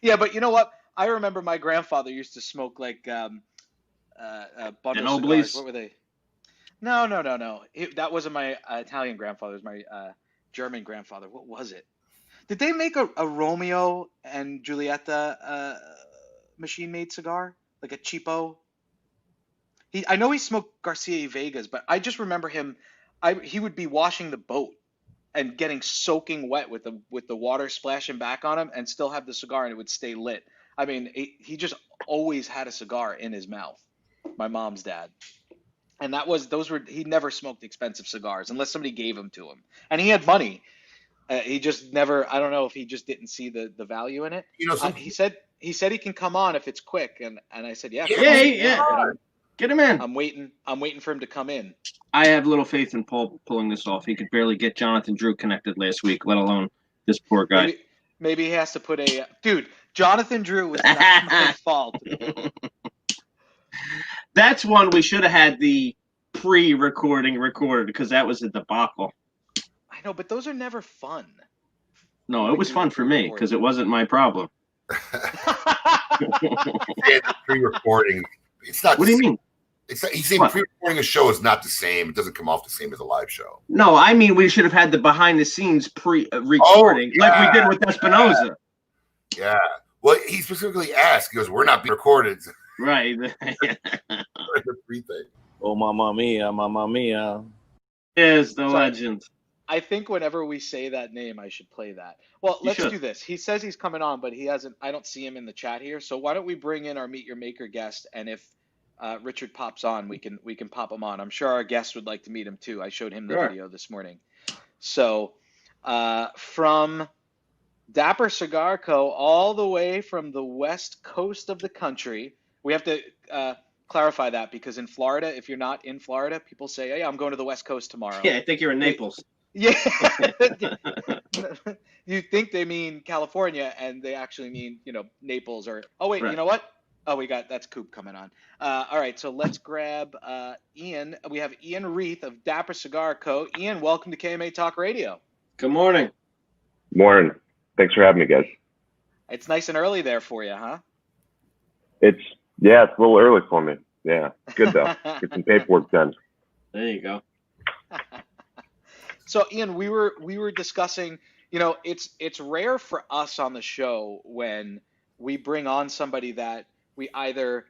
Yeah, but you know what? I remember my grandfather used to smoke like bundle cigars. What were they? No. That wasn't my Italian grandfather. It was my German grandfather. What was it? Did they make a Romeo and Julieta machine-made cigar? Like a cheapo? I know he smoked Garcia Vegas, but I just remember him. He would be washing the boat and getting soaking wet with the water splashing back on him and still have the cigar and it would stay lit. I mean, he just always had a cigar in his mouth. My mom's dad. And he never smoked expensive cigars unless somebody gave them to him. And he had money. He just never, I don't know if he just didn't see the value in it. He said he can come on if it's quick. And I said, yeah. Get him in. I'm waiting for him to come in. I have little faith in Paul pulling this off. He could barely get Jonathan Drew connected last week, let alone this poor guy. Maybe he has to put dude, Jonathan Drew was not my fault. That's one we should have had the pre-recording recorded because that was a debacle. I know, but those are never fun. No, it was fun for me because it wasn't my problem. Pre-recording. It's not. What do you mean? He's saying pre-recording a show is not the same. It doesn't come off the same as a live show. No, I mean we should have had the behind-the-scenes pre-recording like we did with Espinosa. Yeah. Well, he specifically asked. He goes, "We're not being recorded." Right. The pre-thing. Oh, Mamma Mia, Mamma Mia. Is the legend. I think whenever we say that name, I should play that. Well, let's do this. He says he's coming on, but he hasn't. I don't see him in the chat here. So why don't we bring in our Meet Your Maker guest, and if Richard pops on, we can pop him on. I'm sure our guest would like to meet him too. I showed him the video this morning. So from Dapper Cigar Co. all the way from the west coast of the country. We have to clarify that because in Florida, if you're not in Florida, people say, "Hey, I'm going to the west coast tomorrow." Yeah, I think you're in Naples. Yeah. You think they mean California and they actually mean, Naples or, oh wait, You know what? Oh, that's Coop coming on. All right. So let's grab Ian. We have Ian Reith of Dapper Cigar Co. Ian, welcome to KMA Talk Radio. Good morning. Morning. Thanks for having me, guys. It's nice and early there for you, huh? It's a little early for me. Yeah. Good though. Get some paperwork done. There you go. So Ian, we were discussing, it's rare for us on the show when we bring on somebody that we either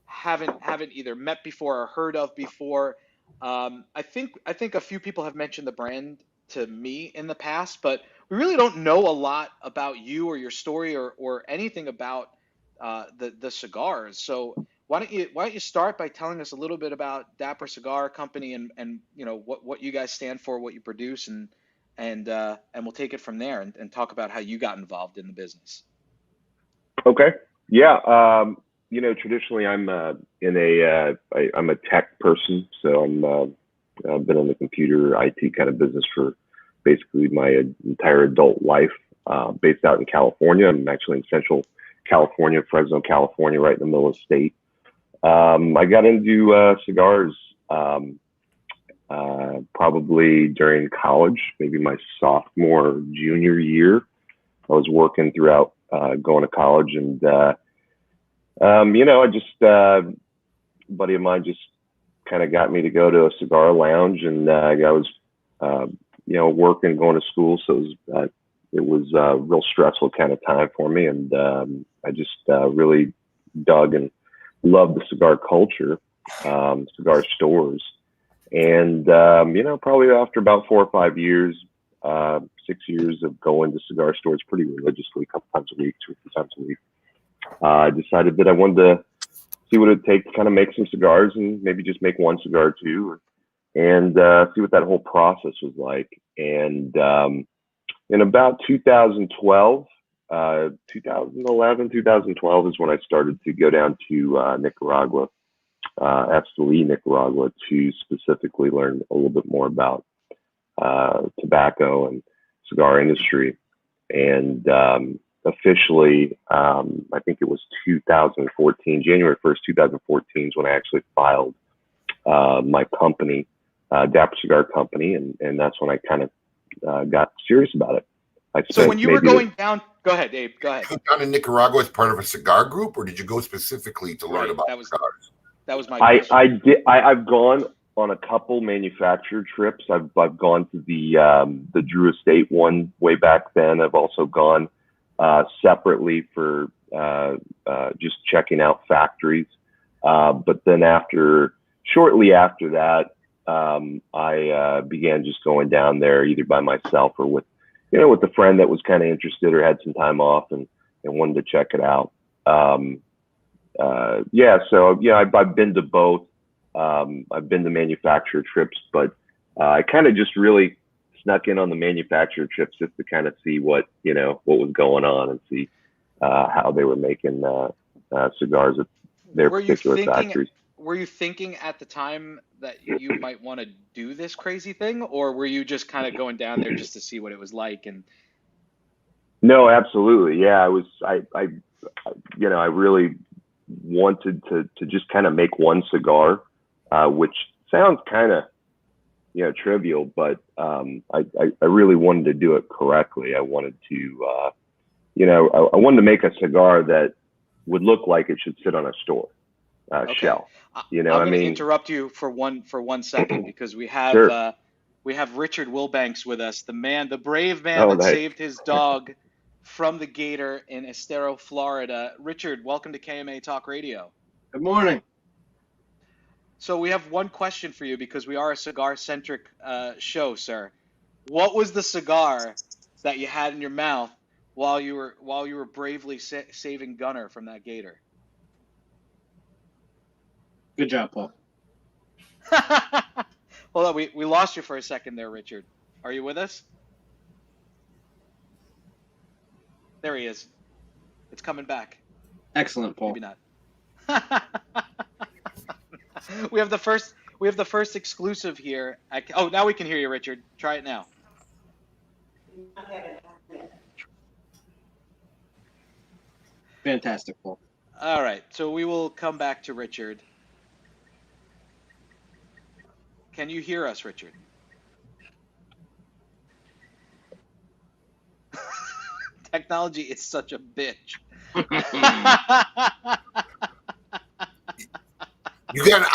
haven't either met before or heard of before. I think a few people have mentioned the brand to me in the past, but we really don't know a lot about you or your story or anything about the cigars. So why don't you start by telling us a little bit about Dapper Cigar Company and what you guys stand for, what you produce, and we'll take it from there and talk about how you got involved in the business. Okay. Yeah. Traditionally I'm I'm a tech person, so I've been in the computer IT kind of business for basically my entire adult life. Based out in California. I'm actually in Central California, Fresno, California, right in the middle of the state. I got into cigars probably during college, maybe my sophomore or junior year. I was working throughout going to college, and I just a buddy of mine just kind of got me to go to a cigar lounge, and I was working, going to school, so it was a real stressful kind of time for me, and I just really dug and loved the cigar culture, cigar stores. And, probably after about 4 or 5 years, 6 years of going to cigar stores pretty religiously, a couple times a week, 2 or 3 times a week, I decided that I wanted to see what it'd take to kind of make some cigars and maybe just make one cigar or two, and see what that whole process was like. And in about 2012, 2012 is when I started to go down to Nicaragua, Esteli, Nicaragua, to specifically learn a little bit more about tobacco and cigar industry. And officially, I think it was 2014, January 1st, 2014 is when I actually filed my company, Dapper Cigar Company, and that's when I kind of got serious about it. So when you were going down, go ahead, Dave. Go ahead. You down in Nicaragua as part of a cigar group, or did you go specifically to learn about cigars? That was my question. I did. I've gone on a couple manufacturer trips. I've gone to the Drew Estate one way back then. I've also gone separately for just checking out factories. But then shortly after that, I began just going down there either by myself or with a friend that was kind of interested or had some time off and wanted to check it out. I've been to both. I've been to manufacturer trips, but I kind of just really snuck in on the manufacturer trips just to kind of see what was going on and see how they were making cigars at their particular factories. Were you thinking at the time that you might want to do this crazy thing, or were you just kind of going down there just to see what it was like? And no, absolutely. Yeah, I was. I really wanted to just kind of make one cigar, which sounds kind of, trivial, but I really wanted to do it correctly. I wanted to, I wanted to make a cigar that would look like it should sit on a store shelf. I'm going to interrupt you for one second because we have Richard Wilbanks with us, the brave man that saved his dog from the gator in Estero, Florida. Richard, welcome to KMA Talk Radio. Good morning. So we have one question for you because we are a cigar-centric show, sir. What was the cigar that you had in your mouth while you were bravely saving Gunner from that gator? Good job, Paul. Hold on, we lost you for a second there, Richard. Are you with us? There he is. It's coming back. Excellent, Paul. Maybe not. We have the first exclusive here. Now we can hear you, Richard. Try it now. Fantastic, Paul. All right, so we will come back to Richard. Can you hear us, Richard? Technology is such a bitch. You get an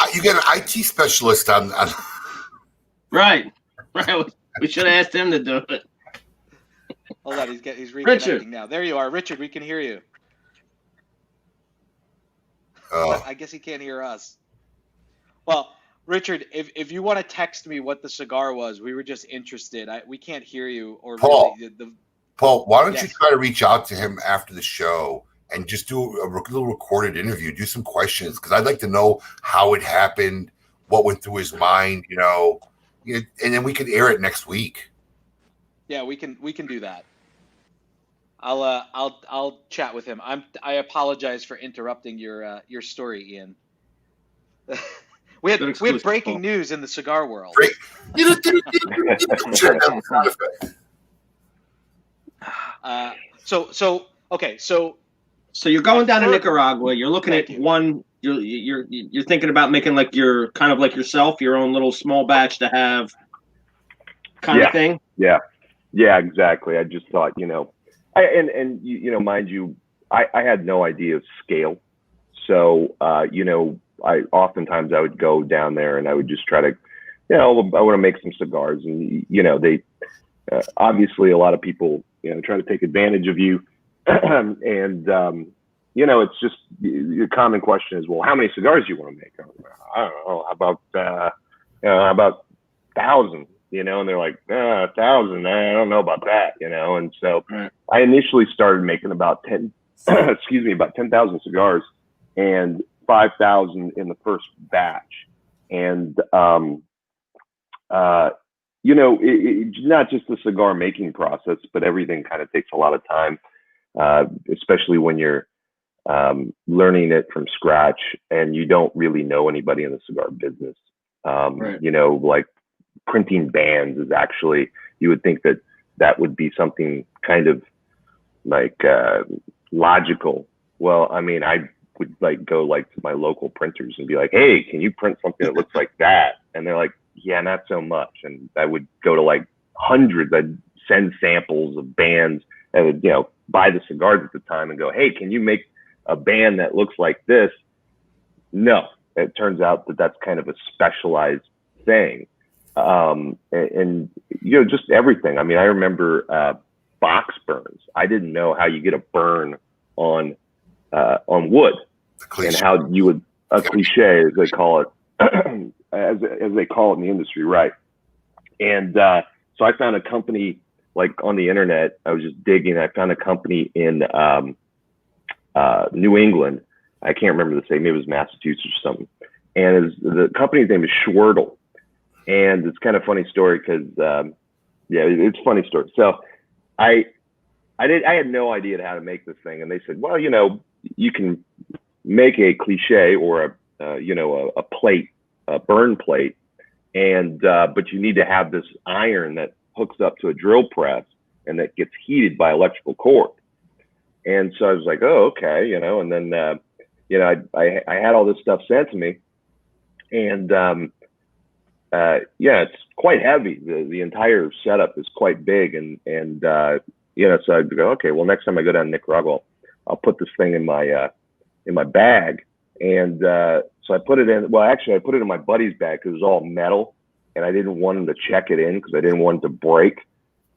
IT specialist on. Right. We should have asked him to do it. Hold on, he's reconnecting Richard. now. There you are, Richard. We can hear you. I guess he can't hear us. Well, Richard, if you want to text me what the cigar was, we were just interested. We can't hear you. Or Paul, really Paul, why don't you try to reach out to him after the show and just do a little recorded interview, do some questions, because I'd like to know how it happened, what went through his mind, and then we could air it next week. Yeah, we can do that. I'll chat with him. I apologize for interrupting your story, Ian. We had breaking news in the cigar world. So you're going down to Nicaragua. You're looking at one. You're thinking about making like your kind of like yourself, your own little small batch to have kind of thing. Yeah, exactly. I just thought, mind you, I had no idea of scale. So, I oftentimes I would go down there and I would just try to, I want to make some cigars, and they obviously a lot of people try to take advantage of you, and it's just the common question is, well, how many cigars do you want to make? I don't know, how about 1,000, and they're like, 1,000, I don't know about that, and so I initially started making about 10,000 cigars, and 5,000 in the first batch. And, it's not just the cigar making process, but everything kind of takes a lot of time, especially when you're learning it from scratch and you don't really know anybody in the cigar business. Like printing bands is actually, you would think that would be something kind of like logical. Well, I mean, I would go to my local printers and be like, hey, can you print something that looks like that? And they're like, yeah, not so much. And I would go to hundreds. I'd send samples of bands and would, buy the cigars at the time and go, hey, can you make a band that looks like this? No, it turns out that that's kind of a specialized thing. And just everything. I mean, I remember box burns. I didn't know how you get a burn on wood, and how you would a cliche, as they call it, as they call it in the industry, right? And so I found a company on the internet. I was just digging. I found a company in New England. I can't remember the state. Maybe it was Massachusetts or something. And the company's name is Schwertel. And it's kind of a funny story because, it's a funny story. So I had no idea how to make this thing. And they said, well, you can make a cliche or a plate, a burn plate, and but you need to have this iron that hooks up to a drill press and that gets heated by electrical cord. And so I was like, oh, okay, and then I had all this stuff sent to me, and yeah, it's quite heavy. The entire setup is quite big, and you know, so I'd go, okay, well, next time I go down to Nicaragua, I'll put this thing in my bag. And so I put it in. Well, actually, I put it in my buddy's bag because it was all metal, and I didn't want him to check it in because I didn't want it to break.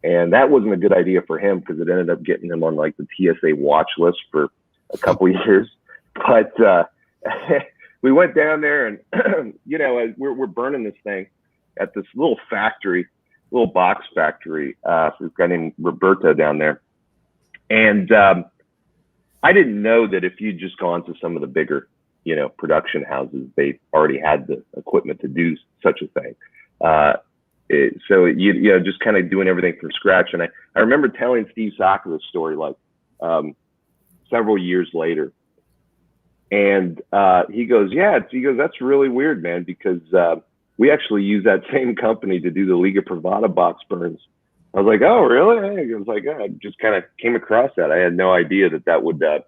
And that wasn't a good idea for him because it ended up getting him on like the TSA watch list for a couple of years. But we went down there, and you know, we're burning this thing at this little factory, little box factory. This guy named Roberto down there, and I didn't know that if you'd just gone to some of the bigger, you know, production houses, they already had the equipment to do such a thing. So you know, just kind of doing everything from scratch. And I remember telling Steve Saka this story like several years later. And he goes, that's really weird, man, because we actually use that same company to do the Liga Privada box burns. I was like, oh, really? I was like, I just kind of came across that. I had no idea that would that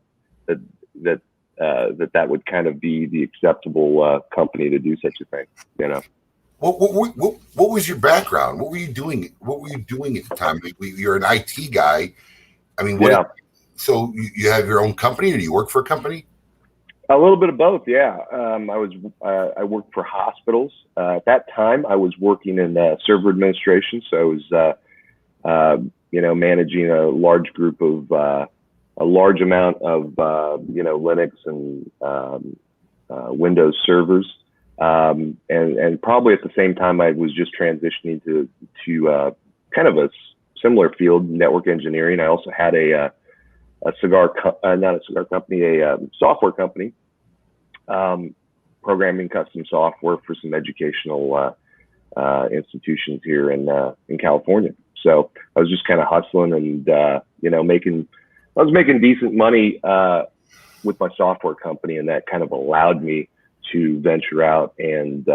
would kind of be the acceptable company to do such a thing, you know. What was your background? What were you doing? What were you doing at the time? You're an IT guy. I mean, what? Yeah. So you have your own company, or do you work for a company? A little bit of both, yeah. I worked for hospitals. At that time, I was working in server administration, so I was, you know, managing a large group of, a large amount of, you know, Linux and Windows servers. And probably at the same time, I was just transitioning to kind of a similar field, network engineering. I also had a software company, programming custom software for some educational institutions here in California. So I was just kind of hustling and you know, I was making decent money with my software company, and that kind of allowed me to venture out and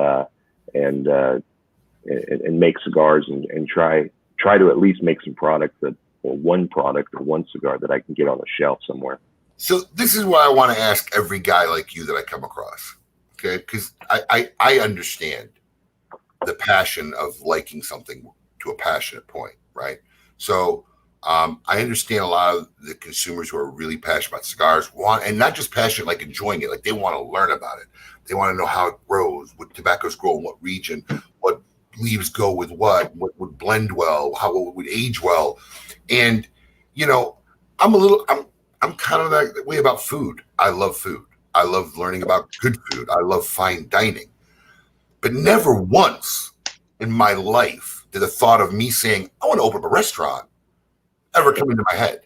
make cigars and try to at least make some products or one cigar that I can get on a shelf somewhere. So this is what I want to ask every guy like you that I come across, okay? Because I understand the passion of liking something to a passionate point, right? So I understand a lot of the consumers who are really passionate about cigars want, and not just passionate like enjoying it, like they want to learn about it. They want to know how it grows, what tobaccos grow in what region, what leaves go with what would blend well, how it would age well. And, you know, I'm kind of that way about food. I love food. I love learning about good food. I love fine dining. But never once in my life did the thought of me saying, I want to open up a restaurant ever come into my head.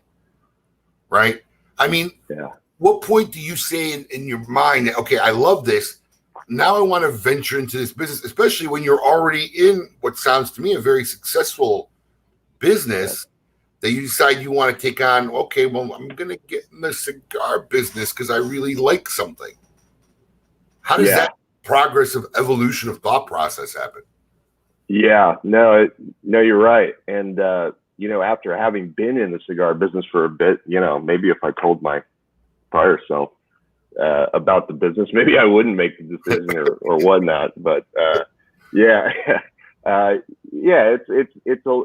Right? I mean, yeah. What point do you say in your mind that, okay, I love this. Now I want to venture into this business, especially when you're already in what sounds to me a very successful business, that you decide you want to take on, okay, well, I'm going to get in the cigar business because I really like something. How does that progressive evolution of thought process happen? Yeah, no, you're right. And, you know, after having been in the cigar business for a bit, you know, maybe if I told my prior self about the business, maybe I wouldn't make the decision or whatnot. But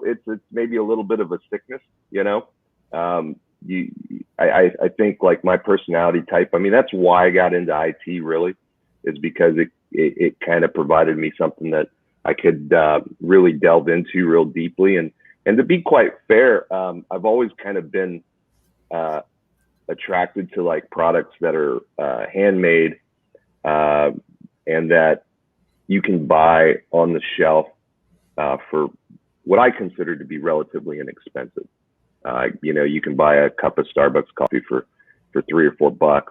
it's maybe a little bit of a sickness, you know. I think like my personality type. I mean, that's why I got into IT. Really, is because it kind of provided me something that I could really delve into real deeply. And to be quite fair, I've always kind of been attracted to like products that are handmade and that you can buy on the shelf for what I consider to be relatively inexpensive. You know, you can buy a cup of Starbucks coffee for $3 or $4,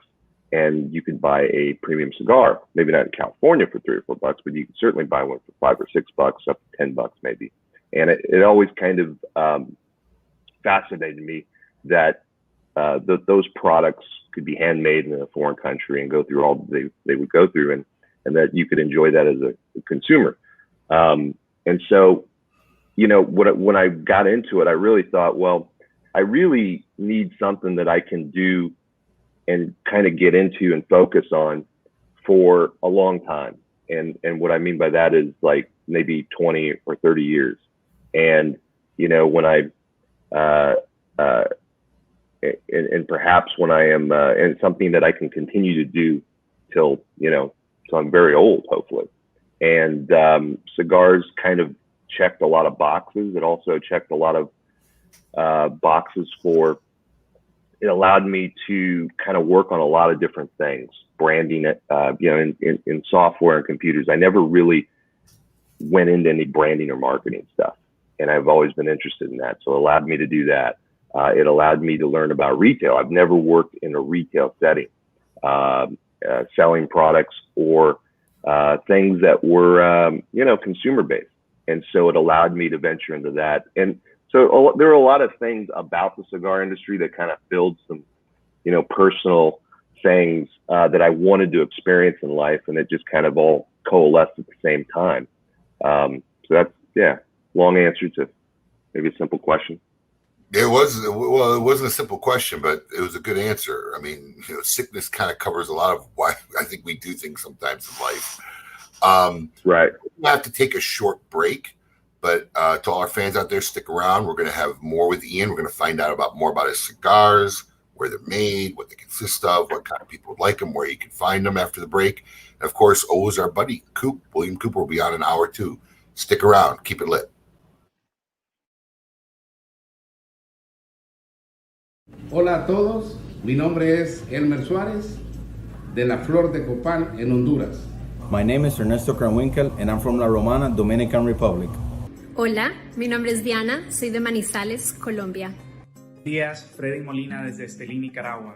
and you can buy a premium cigar, maybe not in California for $3 or $4, but you can certainly buy one for $5 or $6, up to $10 maybe. And it always kind of fascinated me that those products could be handmade in a foreign country and go through all they would go through, and that you could enjoy that as a consumer. And so, you know, when I got into it, I really thought, well, I really need something that I can do and kind of get into and focus on for a long time. And what I mean by that is, like, maybe 20 or 30 years. And, when and perhaps when I am, and something that I can continue to do till I'm very old, hopefully. And cigars kind of checked a lot of boxes. It also checked a lot of boxes for, it allowed me to kind of work on a lot of different things, branding it, in software and computers. I never really went into any branding or marketing stuff. And I've always been interested in that. So it allowed me to do that. It allowed me to learn about retail. I've never worked in a retail setting, selling products or things that were, consumer based. And so it allowed me to venture into that. And so there are a lot of things about the cigar industry that kind of filled some, personal things that I wanted to experience in life. And it just kind of all coalesced at the same time. So that's, long answer to maybe a simple question. It wasn't a simple question, but it was a good answer. I mean, sickness kind of covers a lot of why I think we do things sometimes in life. Right. We have to take a short break, but to all our fans out there, stick around. We're going to have more with Ian. We're going to find out more about his cigars, where they're made, what they consist of, what kind of people would like them, where you can find them after the break. And of course, always our buddy, William Cooper, will be on in an hour too. Stick around. Keep it lit. Hola a todos, mi nombre es Elmer Suárez, de La Flor de Copán en Honduras. My name is Ernesto Kranwinkel and I'm from La Romana, Dominican Republic. Hola, mi nombre es Diana, soy de Manizales, Colombia. Díaz, Freddy Molina desde Estelí, Nicaragua.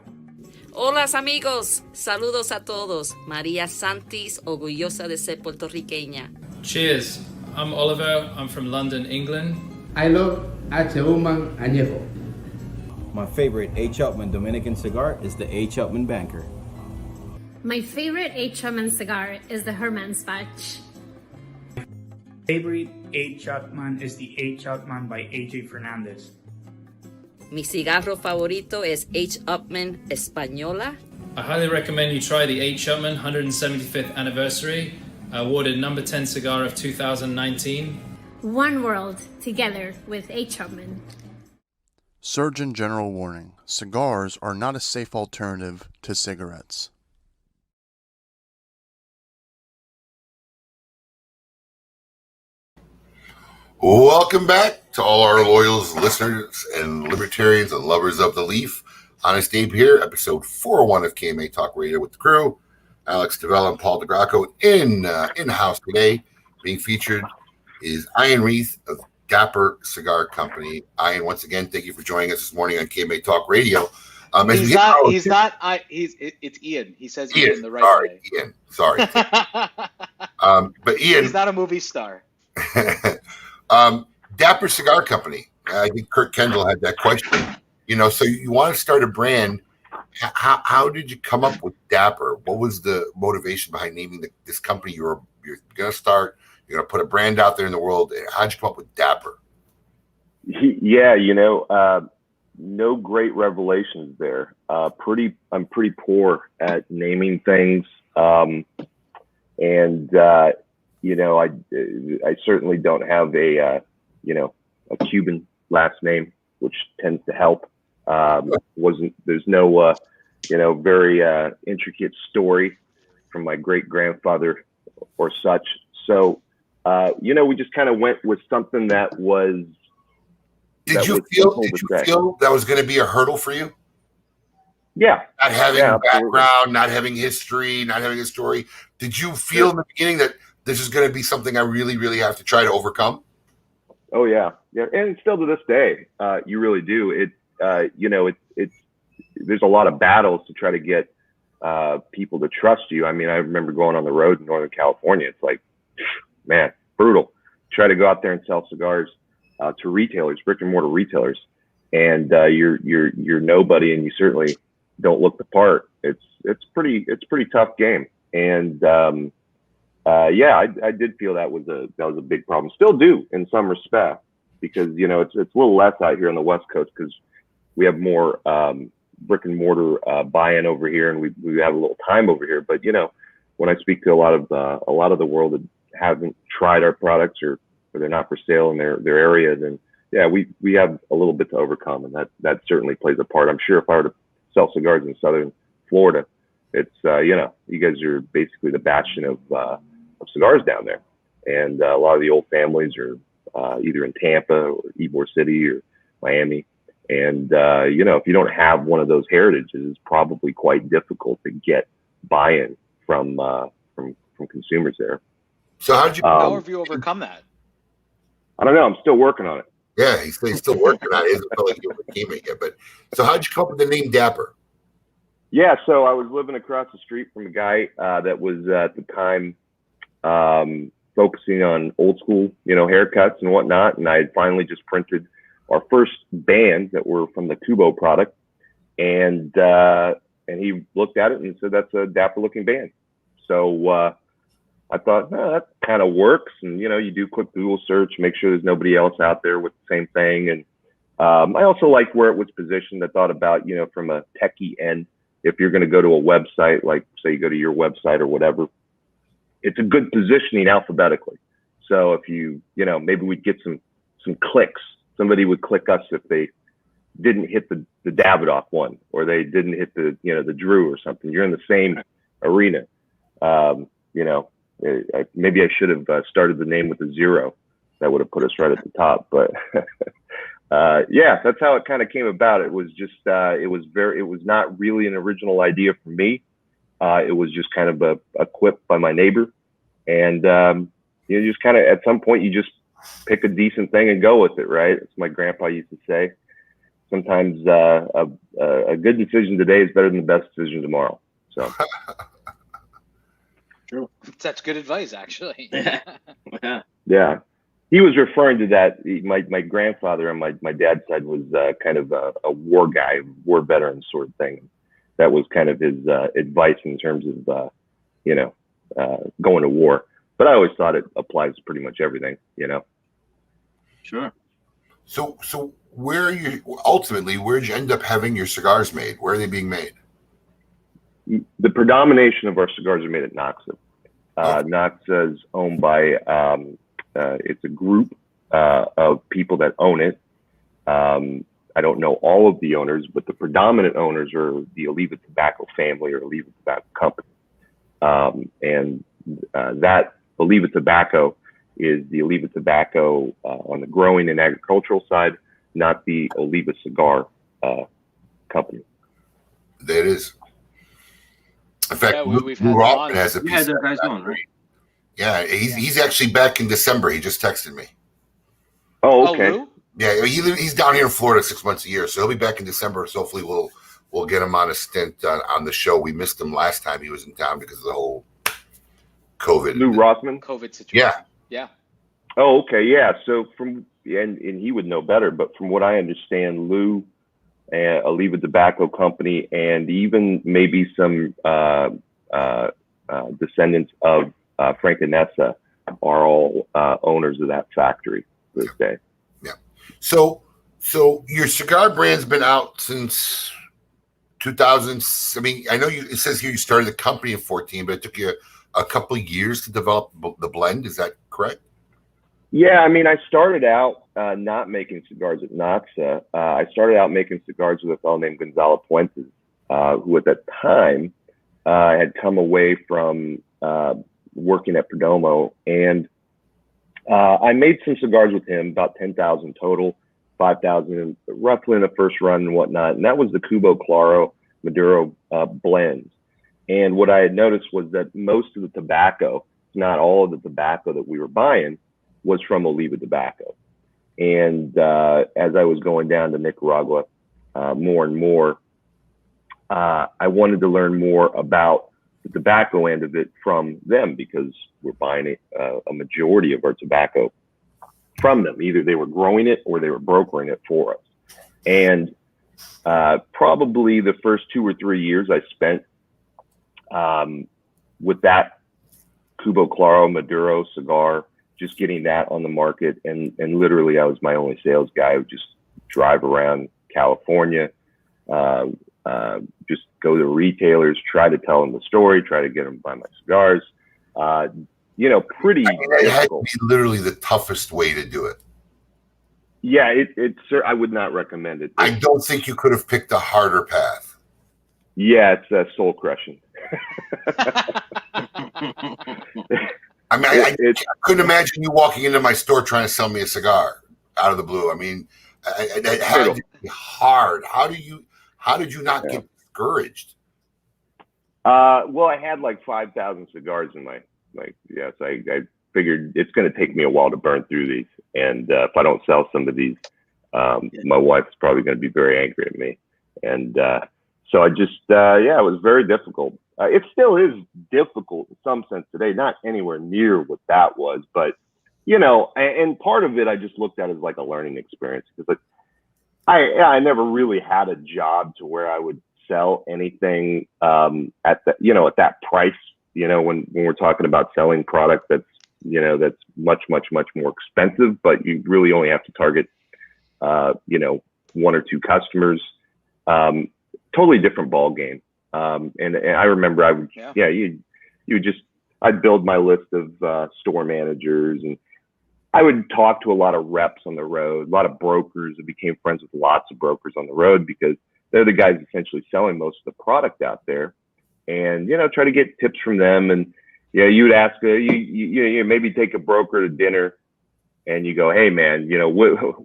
Hola amigos, saludos a todos. María Santis, orgullosa de ser puertorriqueña. Cheers, I'm Oliver, I'm from London, England. I love H. Upmann Añejo. My favorite H. Upmann Dominican cigar is the H. Upmann Banker. My favorite H. Upmann cigar is the Hermannsbach. My favorite H. Upmann is the H. Upmann by A.J. Fernandez. Mi cigarro favorito es H. Upmann Española. I highly recommend you try the H. Upmann 175th anniversary, awarded number 10 cigar of 2019. One world together with H. Upmann. Surgeon General warning: cigars are not a safe alternative to cigarettes. Welcome back to all our loyal listeners and libertarians and lovers of the leaf. Honest Abe here, episode 401 of KMA Talk Radio with the crew. Alex DeVella and Paul DeGracco in-house today. Being featured is Ian Reith of Dapper Cigar Company. Ian, once again, thank you for joining us this morning on KMA Talk Radio. It's Ian. He says Ian the right way. Ian. Sorry. But Ian. He's not a movie star. Dapper Cigar Company. I think Kurt Kendall had that question. So you want to start a brand. How did you come up with Dapper? What was the motivation behind naming this company you're going to start? You're going to put a brand out there in the world. How'd you come up with Dapper? Yeah, no great revelations there. I'm pretty poor at naming things. I certainly don't have a Cuban last name, which tends to help. There's no very intricate story from my great grandfather or such. So, we just kind of went with something that was. Did you feel that was going to be a hurdle for you? Yeah. Not having a background, not having history, not having a story. Did you feel in the beginning that this is going to be something I really, really have to try to overcome? Oh yeah. Yeah. And still to this day, you really do. There's a lot of battles to try to get people to trust you. I mean, I remember going on the road in Northern California. It's like, man, brutal. Try to go out there and sell cigars to retailers, brick and mortar retailers, and you're nobody, and you certainly don't look the part. It's pretty tough game, and I did feel that was a big problem. Still do in some respect, because it's a little less out here on the West Coast because we have more brick and mortar buy-in over here, and we have a little time over here. But when I speak to a lot of the world haven't tried our products or they're not for sale in their area, then yeah, we have a little bit to overcome, and that certainly plays a part. I'm sure if I were to sell cigars in Southern Florida, it's you guys are basically the bastion of cigars down there, and a lot of the old families are either in Tampa or Ybor City or Miami, and if you don't have one of those heritages, it's probably quite difficult to get buy-in from consumers there. So how have you overcome that? I don't know. I'm still working on it. Yeah, he's still working on it. It doesn't feel like you overcame it yet. But so how'd you come up with the name Dapper? Yeah, so I was living across the street from a guy that was at the time focusing on old school, haircuts and whatnot. And I had finally just printed our first band that were from the Cuba product. And he looked at it and said, that's a dapper looking band. So I thought, that kind of works. And, you do a quick Google search, make sure there's nobody else out there with the same thing. And I also liked where it was positioned. I thought about, from a techie end, if you're going to go to a website, like say you go to your website or whatever, it's a good positioning alphabetically. So if maybe we'd get some clicks. Somebody would click us if they didn't hit the Davidoff one, or they didn't hit the Drew or something. You're in the same arena. Maybe I should have started the name with a 0. That would have put us right at the top. But yeah, that's how it kind of came about. It was just it was not really an original idea for me. It was just kind of a quip by my neighbor, and just kind of at some point you just pick a decent thing and go with it, right? As my grandpa used to say. Sometimes a good decision today is better than the best decision tomorrow. So. True. That's good advice, actually. Yeah. He was referring to that. My grandfather on my dad's side was kind of a war guy, war veteran sort of thing. That was kind of his advice in terms of, going to war. But I always thought it applies to pretty much everything, Sure. So where'd you end up having your cigars made? Where are they being made? The predomination of our cigars are made at Noxa. Noxa is owned by, it's a group of people that own it. I don't know all of the owners, but the predominant owners are the Oliva Tobacco family or Oliva Tobacco Company. And that Oliva Tobacco is the Oliva Tobacco on the growing and agricultural side, not the Oliva Cigar company. There it is. In fact, we've Lou had Hoffman has a piece. You had that guys on, right? Yeah, he's actually back in December. He just texted me. Oh, okay. Lou? Yeah, he's down here in Florida 6 months a year, so he'll be back in December. So hopefully we'll get him on a stint on the show. We missed him last time he was in town because of the whole COVID. Lou Rothman? COVID situation. Yeah. Oh, okay. Yeah. So and he would know better, but from what I understand, Lou, Oliva Tobacco Company, and even maybe some descendants of Frank and Nessa are all owners of that factory this day. Yeah. So your cigar brand's been out since 2000. I mean, I know it says here you started the company in 2014, but it took you a couple of years to develop the blend. Is that correct? Yeah, I mean, I started out not making cigars at Noxa. I started out making cigars with a fellow named Gonzalo Puentes, who at that time had come away from working at Perdomo. And I made some cigars with him, about 10,000 total, 5,000 roughly in the first run and whatnot. And that was the Cuba Claro Maduro blends. And what I had noticed was that most of the tobacco, not all of the tobacco that we were buying, was from Oliva Tobacco. And as I was going down to Nicaragua more and more, I wanted to learn more about the tobacco end of it from them, because we're buying a majority of our tobacco from them. Either they were growing it or they were brokering it for us. And probably the first 2 or 3 years I spent with that Cuba Claro Maduro cigar, just getting that on the market. And literally I was my only sales guy. I would just drive around California, just go to retailers, try to tell them the story, try to get them to buy my cigars. pretty it had to difficult. be literally the toughest way to do it. Yeah, I would not recommend it. I don't think you could have picked a harder path. Yeah, it's soul crushing. I mean, I couldn't imagine you walking into my store trying to sell me a cigar out of the blue. I mean, it had to be hard. How did you not get discouraged? Well, I had like 5,000 cigars in my yes. I figured it's going to take me a while to burn through these, and if I don't sell some of these, my wife's probably going to be very angry at me. And so I just it was very difficult. It still is difficult in some sense today, not anywhere near what that was, but and part of it I just looked at as like a learning experience, because I never really had a job to where I would sell anything at that price. When we're talking about selling product that's much more expensive, but you really only have to target one or two customers. Totally different ball game. And I remember I'd build my list of store managers, and I would talk to a lot of reps on the road, a lot of brokers. I became friends with lots of brokers on the road because they're the guys essentially selling most of the product out there, and try to get tips from them. And you would ask, you maybe take a broker to dinner, and you go, hey man,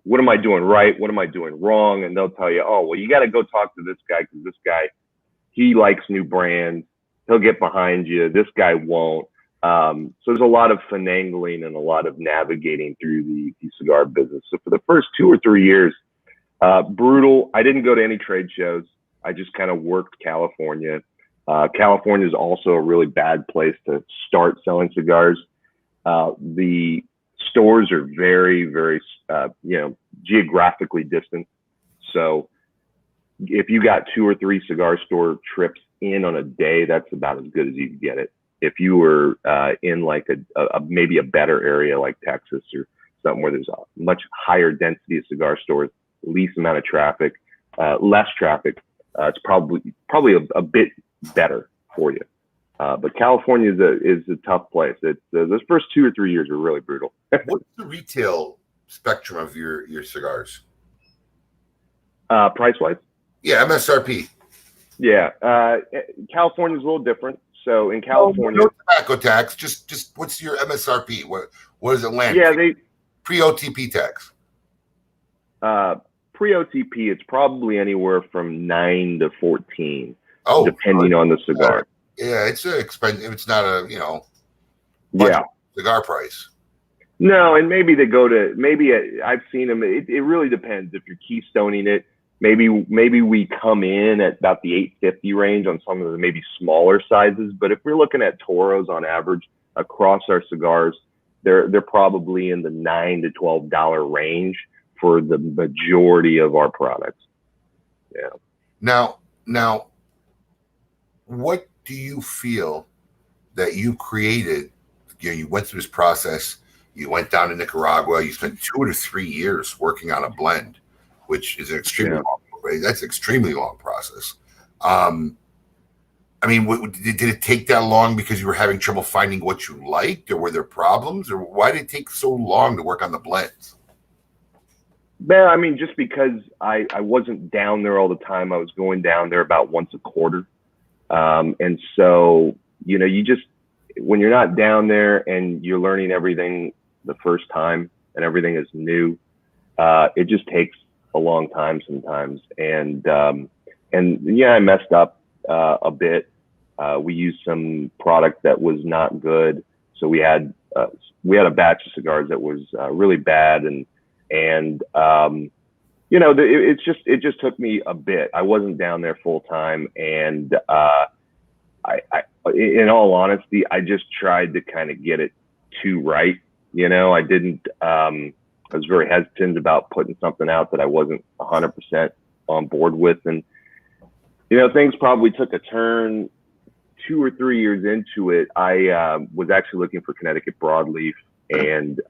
what am I doing right? What am I doing wrong? And they'll tell you, oh well, you got to go talk to this guy because this guy, he likes new brands. He'll get behind you. This guy won't. So there's a lot of finagling and a lot of navigating through the cigar business. So for the first 2 or 3 years, brutal. I didn't go to any trade shows. I just kind of worked California. California is also a really bad place to start selling cigars. The stores are very, very, geographically distant. So if you got 2 or 3 cigar store trips in on a day, that's about as good as you can get it. If you were in like a maybe a better area like Texas or something where there's a much higher density of cigar stores, least amount of traffic, less traffic, it's probably a bit better for you. But California is a tough place. It's those first 2 or 3 years are really brutal. What's the retail spectrum of your cigars? Price wise? Yeah, MSRP. Yeah, California's a little different. So in California, no tobacco tax. Just what's your MSRP? What does it land? Yeah, pre-OTP tax. Pre-OTP, it's probably anywhere from 9 to 14, depending on the cigar. Yeah, it's expensive. It's not a cigar price. No, and maybe they go to I've seen them. It really depends if you're keystoning it. Maybe we come in at about the 850 range on some of the maybe smaller sizes. But if we're looking at Toros on average across our cigars, they're probably in the $9 to $12 range for the majority of our products. Yeah. Now, what do you feel that you created? You went through this process. You went down to Nicaragua. You spent 2 to 3 years working on a blend, which is an extremely long. That's an extremely long process. I mean, did it take that long because you were having trouble finding what you liked, or were there problems, or why did it take so long to work on the blends? Well, I mean, just because I wasn't down there all the time. I was going down there about once a quarter. And so, you just, when you're not down there and you're learning everything the first time and everything is new, it just takes a long time sometimes. And I messed up a bit. We used some product that was not good. So we had a batch of cigars that was really bad. It just took me a bit. I wasn't down there full time. And I in all honesty, I just tried to kind of get it too right. I didn't, I was very hesitant about putting something out that I wasn't 100% on board with. And, things probably took a turn 2 or 3 years into it. I was actually looking for Connecticut broadleaf, and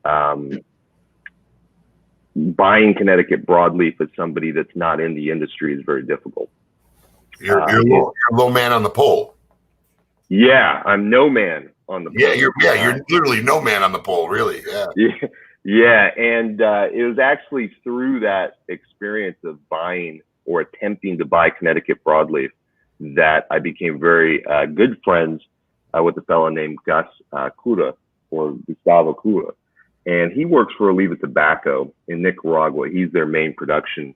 buying Connecticut broadleaf as somebody that's not in the industry is very difficult. You're a low man on the pole. Yeah, I'm no man on the Yeah, pole. you're literally no man on the pole, really. Yeah. Yeah, and it was actually through that experience of buying or attempting to buy Connecticut broadleaf that I became very good friends with a fellow named Gus Cuda, or Gustavo Cuda. And he works for Oliva Tobacco in Nicaragua. He's their main production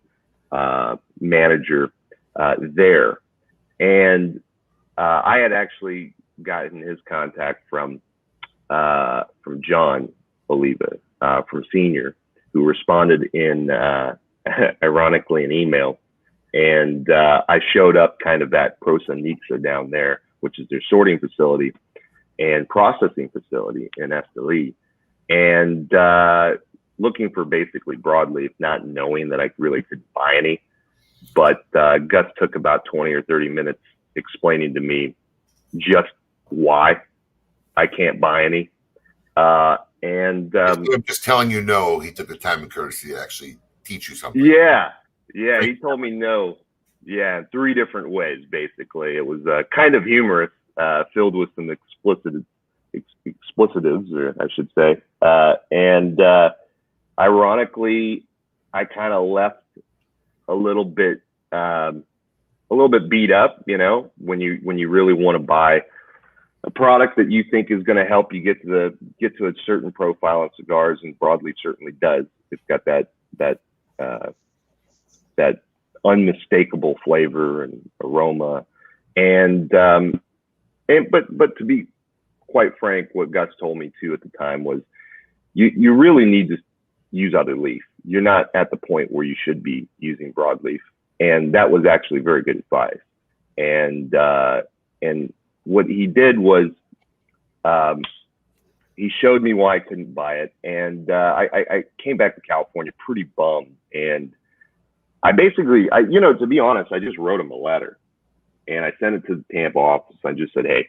manager there. And I had actually gotten his contact from John Oliva, from Senior, who responded in, ironically, an email. And I showed up kind of at Prosa Nixa down there, which is their sorting facility and processing facility in Esteli, and looking for basically broadleaf, not knowing that I really could buy any. But Gus took about 20 or 30 minutes explaining to me just why I can't buy any. And I'm just telling you, no, he took the time and courtesy to actually teach you something. Yeah, he told me no. Yeah, in 3 different ways, basically. It was kind of humorous, filled with some explicitives, or I should say. And ironically, I kind of left a little bit beat up, you know, when you really want to buy a product that you think is going to help you get to a certain profile of cigars, and broadleaf certainly does. It's got that unmistakable flavor and aroma, but to be quite frank, what Gus told me too at the time was you really need to use other leaf. You're not at the point where you should be using broadleaf, and that was actually very good advice. And what he did was he showed me why I couldn't buy it, and I came back to California pretty bummed. And I basically, to be honest, I just wrote him a letter, and I sent it to the Tampa office. I just said, hey,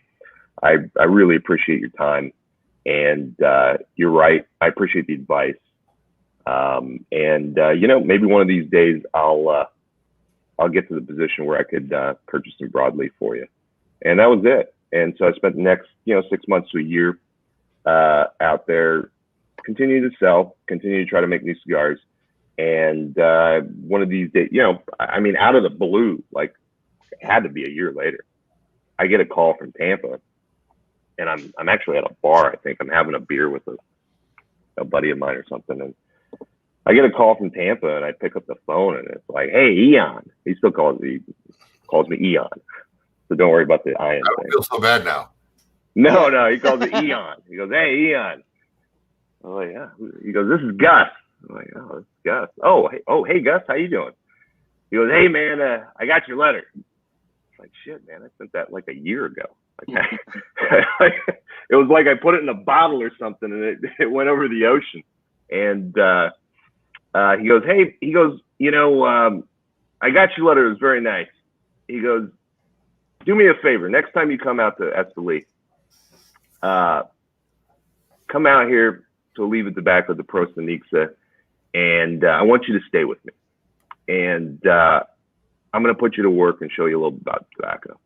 I really appreciate your time, and you're right. I appreciate the advice, maybe one of these days I'll get to the position where I could purchase some broadleaf for you. And that was it. And so I spent the next 6 months to a year out there, continuing to sell, continue to try to make new cigars. And one of these days, out of the blue, like it had to be a year later, I get a call from Tampa, and I'm actually at a bar. I think I'm having a beer with a buddy of mine or something, and I get a call from Tampa, and I pick up the phone, and it's like, hey, Ian. He still calls me Ian, so don't worry about the Ian I don't thing. feel so bad now. No, he calls me Ian. He goes, hey, Ian. I'm like, yeah. He goes, this is Gus. I'm like, oh, it's Gus. Hey, Gus, how you doing? He goes, hey, man, I got your letter. It's like, shit, man, I sent that like a year ago. Like, it was like I put it in a bottle or something, and it went over the ocean. And he goes, hey, I got your letter. It was very nice. He goes, do me a favor. Next time you come out to Esteli, come out here to Oliva Tobacco, the Prosa Nixa, and I want you to stay with me. And I'm going to put you to work and show you a little bit about tobacco.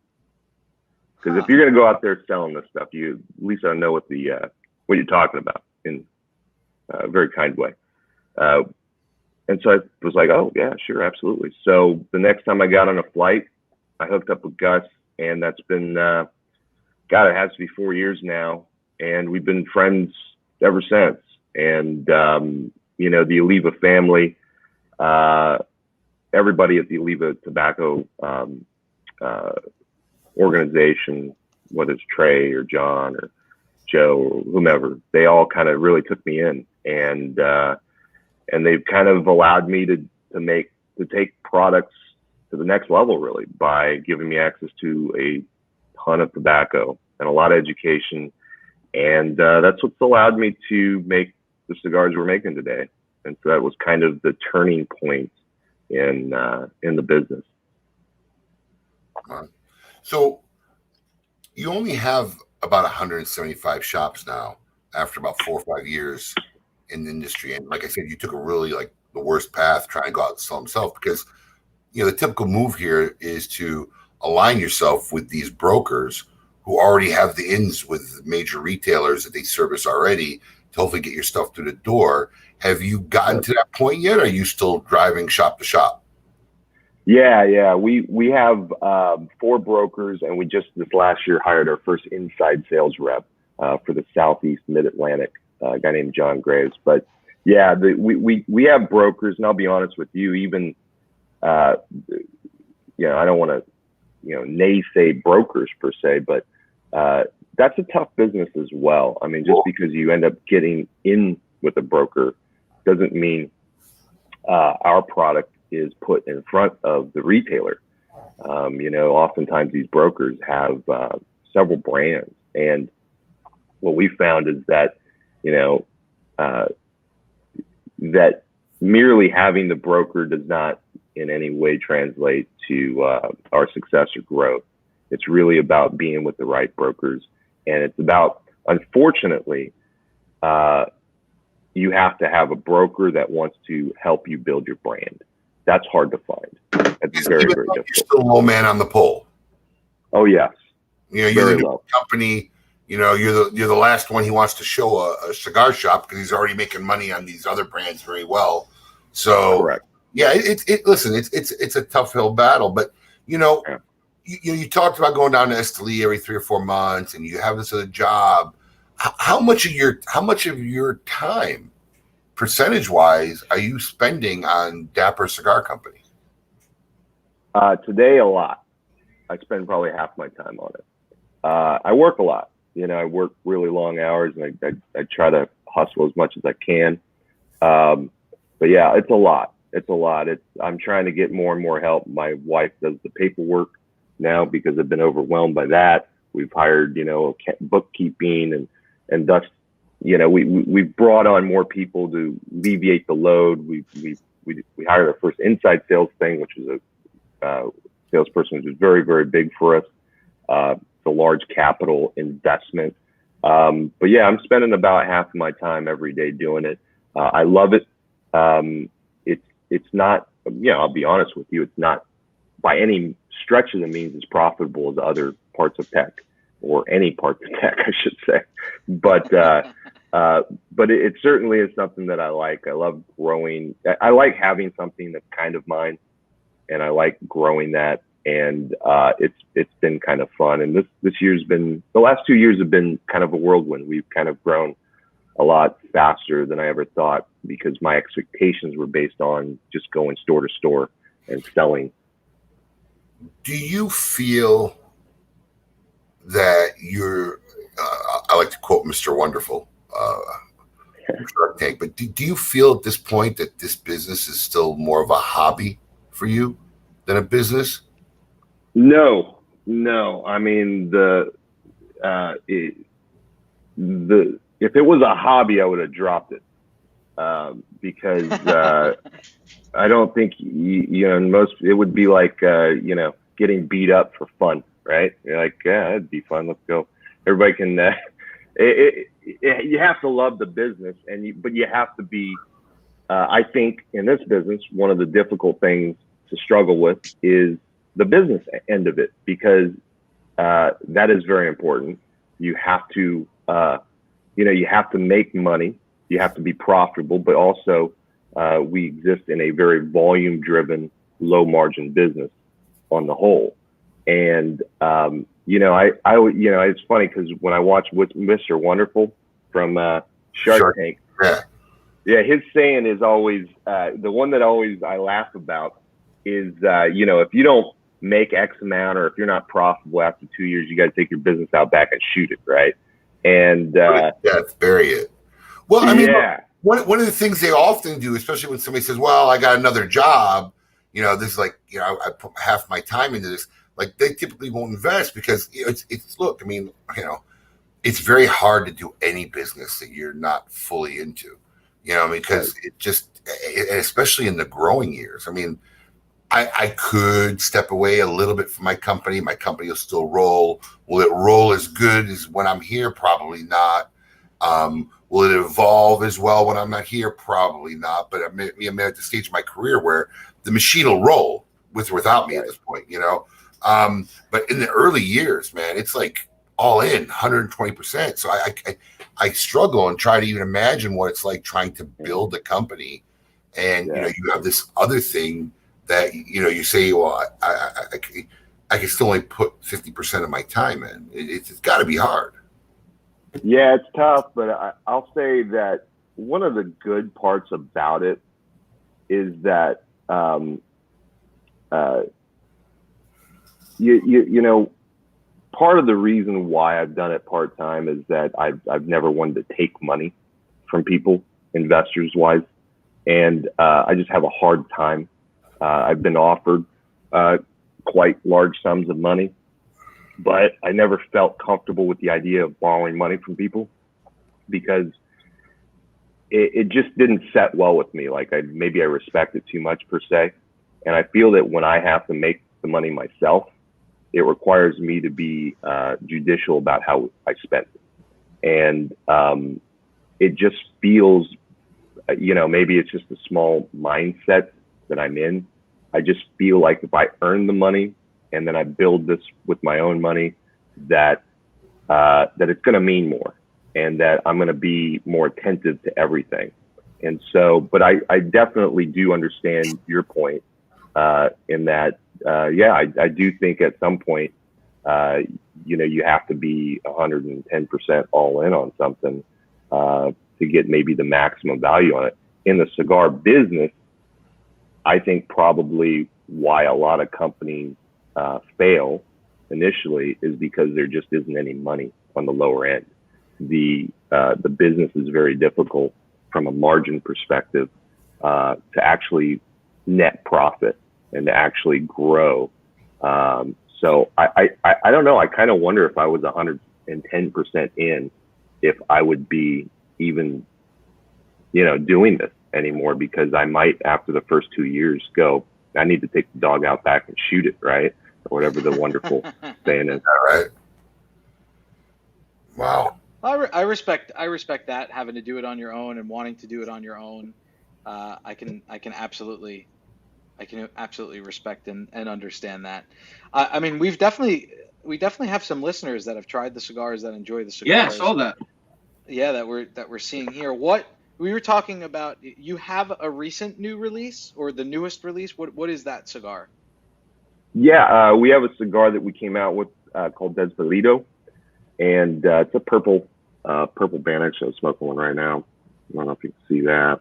Because if you're going to go out there selling this stuff, you at least I know what you're talking about in a very kind way. And so I was like, oh, yeah, sure, absolutely. So the next time I got on a flight, I hooked up with Gus, and that's been, it has to be 4 years now. And we've been friends ever since. And, the Oliva family, everybody at the Oliva Tobacco organization, whether it's Trey or John or Joe or whomever, they all kind of really took me in. And they've kind of allowed me to take products to the next level, really, by giving me access to a ton of tobacco and a lot of education. And that's what's allowed me to make the cigars we're making today. And so that was kind of the turning point in the business. So you only have about 175 shops now after about 4 or 5 years in the industry. And like I said, you took a really like the worst path trying to go out and sell himself, because the typical move here is to align yourself with these brokers who already have the ins with major retailers that they service already to hopefully get your stuff through the door. Have you gotten to that point yet? Or are you still driving shop to shop? Yeah. We have 4 brokers, and we just this last year hired our first inside sales rep for the Southeast Mid-Atlantic, a guy named John Graves. But yeah, we have brokers, and I'll be honest with you, even I don't want to naysay brokers per se, but that's a tough business as well. I mean, just because you end up getting in with a broker doesn't mean our product is put in front of the retailer. Oftentimes these brokers have several brands, and what we found is that that merely having the broker does not in any way translate to our success or growth. It's really about being with the right brokers, and it's about, unfortunately, you have to have a broker that wants to help you build your brand. That's hard to find. It's very, very difficult. You're still low man on the pole. Oh yes. You're the new company. You're the last one he wants to show a cigar shop because he's already making money on these other brands very well. So correct. Yeah, it's a tough hill battle, but you talked about going down to Esteli every 3 or 4 months, and you have this other job. How much of your time, percentage wise, are you spending on Dapper Cigar Company? Today, a lot. I spend probably half my time on it. I work a lot. I work really long hours, and I try to hustle as much as I can. But yeah, it's a lot. I'm trying to get more and more help. My wife does the paperwork now because I've been overwhelmed by that. We've hired, bookkeeping and thus, we've brought on more people to alleviate the load. We hired our first inside sales thing, which was a salesperson, which was very, very big for us. It's a large capital investment. But yeah, I'm spending about half of my time every day doing it. I love it. It's not, I'll be honest with you, it's not by any stretch of the means as profitable as other parts of tech, or any parts of tech, I should say. But it certainly is something that I like. I love growing. I like having something that's kind of mine, and I like growing that. And it's been kind of fun. And the last 2 years have been kind of a whirlwind. We've kind of grown a lot faster than I ever thought, because my expectations were based on just going store to store and selling. Do you feel that I like to quote Mr. Wonderful, Shark Tank, but do you feel at this point that this business is still more of a hobby for you than a business? No. I mean, if it was a hobby, I would have dropped it, because I don't think it would be like getting beat up for fun, right? You're like, yeah, it'd be fun. Let's go. Everybody can. You have to love the business, but you have to be. I think in this business, one of the difficult things to struggle with is the business end of it, because that is very important. You have to. You have to make money, you have to be profitable, but also we exist in a very volume driven, low margin business on the whole. And, it's funny because when I watch Mr. Wonderful from Shark Tank, yeah, his saying is always, the one that always I laugh about is, if you don't make X amount, or if you're not profitable after 2 years, you got to take your business out back and shoot it, right? And bury it. Well, I mean, yeah. One of the things they often do, especially when somebody says, well, I got another job, this is like, I put half my time into this. Like, they typically won't invest because look, I mean, it's very hard to do any business that you're not fully into, because it just, especially in the growing years. I mean, I could step away a little bit from my company. My company will still roll. Will it roll as good as when I'm here? Probably not. Will it evolve as well when I'm not here? Probably not. But I'm at the stage of my career where the machine will roll with or without me at this point, But in the early years, man, it's like all in 120%. So I struggle and try to even imagine what it's like trying to build a company. And, you have this other thing that, you say, well, I can still only put 50% of my time in. It's got to be hard. Yeah, it's tough, but I'll say that one of the good parts about it is that, part of the reason why I've done it part-time is that I've never wanted to take money from people, investors wise. And I just have a hard time. I've been offered quite large sums of money, but I never felt comfortable with the idea of borrowing money from people because it just didn't set well with me. Like maybe I respect it too much per se. And I feel that when I have to make the money myself, it requires me to be judicial about how I spend it. And it just feels, maybe it's just a small mindset that I'm in. I just feel like if I earn the money and then I build this with my own money, that it's going to mean more and that I'm going to be more attentive to everything. And so, but I definitely do understand your point in that, I do think at some point, you have to be 110% all in on something to get maybe the maximum value on it. In the cigar business, I think probably why a lot of companies fail initially is because there just isn't any money on the lower end. The business is very difficult from a margin perspective to actually net profit and to actually grow. So I don't know. I kind of wonder if I was 110% in, if I would be even, doing this anymore, because I might, after the first 2 years, go, I need to take the dog out back and shoot it, right? Or whatever the wonderful saying is. All right. Wow. I respect that, having to do it on your own and wanting to do it on your own. I can absolutely respect and understand that. I mean, we definitely have some listeners that have tried the cigars, that enjoy the cigars. Yeah, I saw that. Yeah, that we're seeing here. What we were talking about, you have a recent new release, or the newest release? What is that cigar? Yeah, we have a cigar that we came out with called Despolito, and it's a purple band. Actually, I'm smoking one right now. I don't know if you can see that.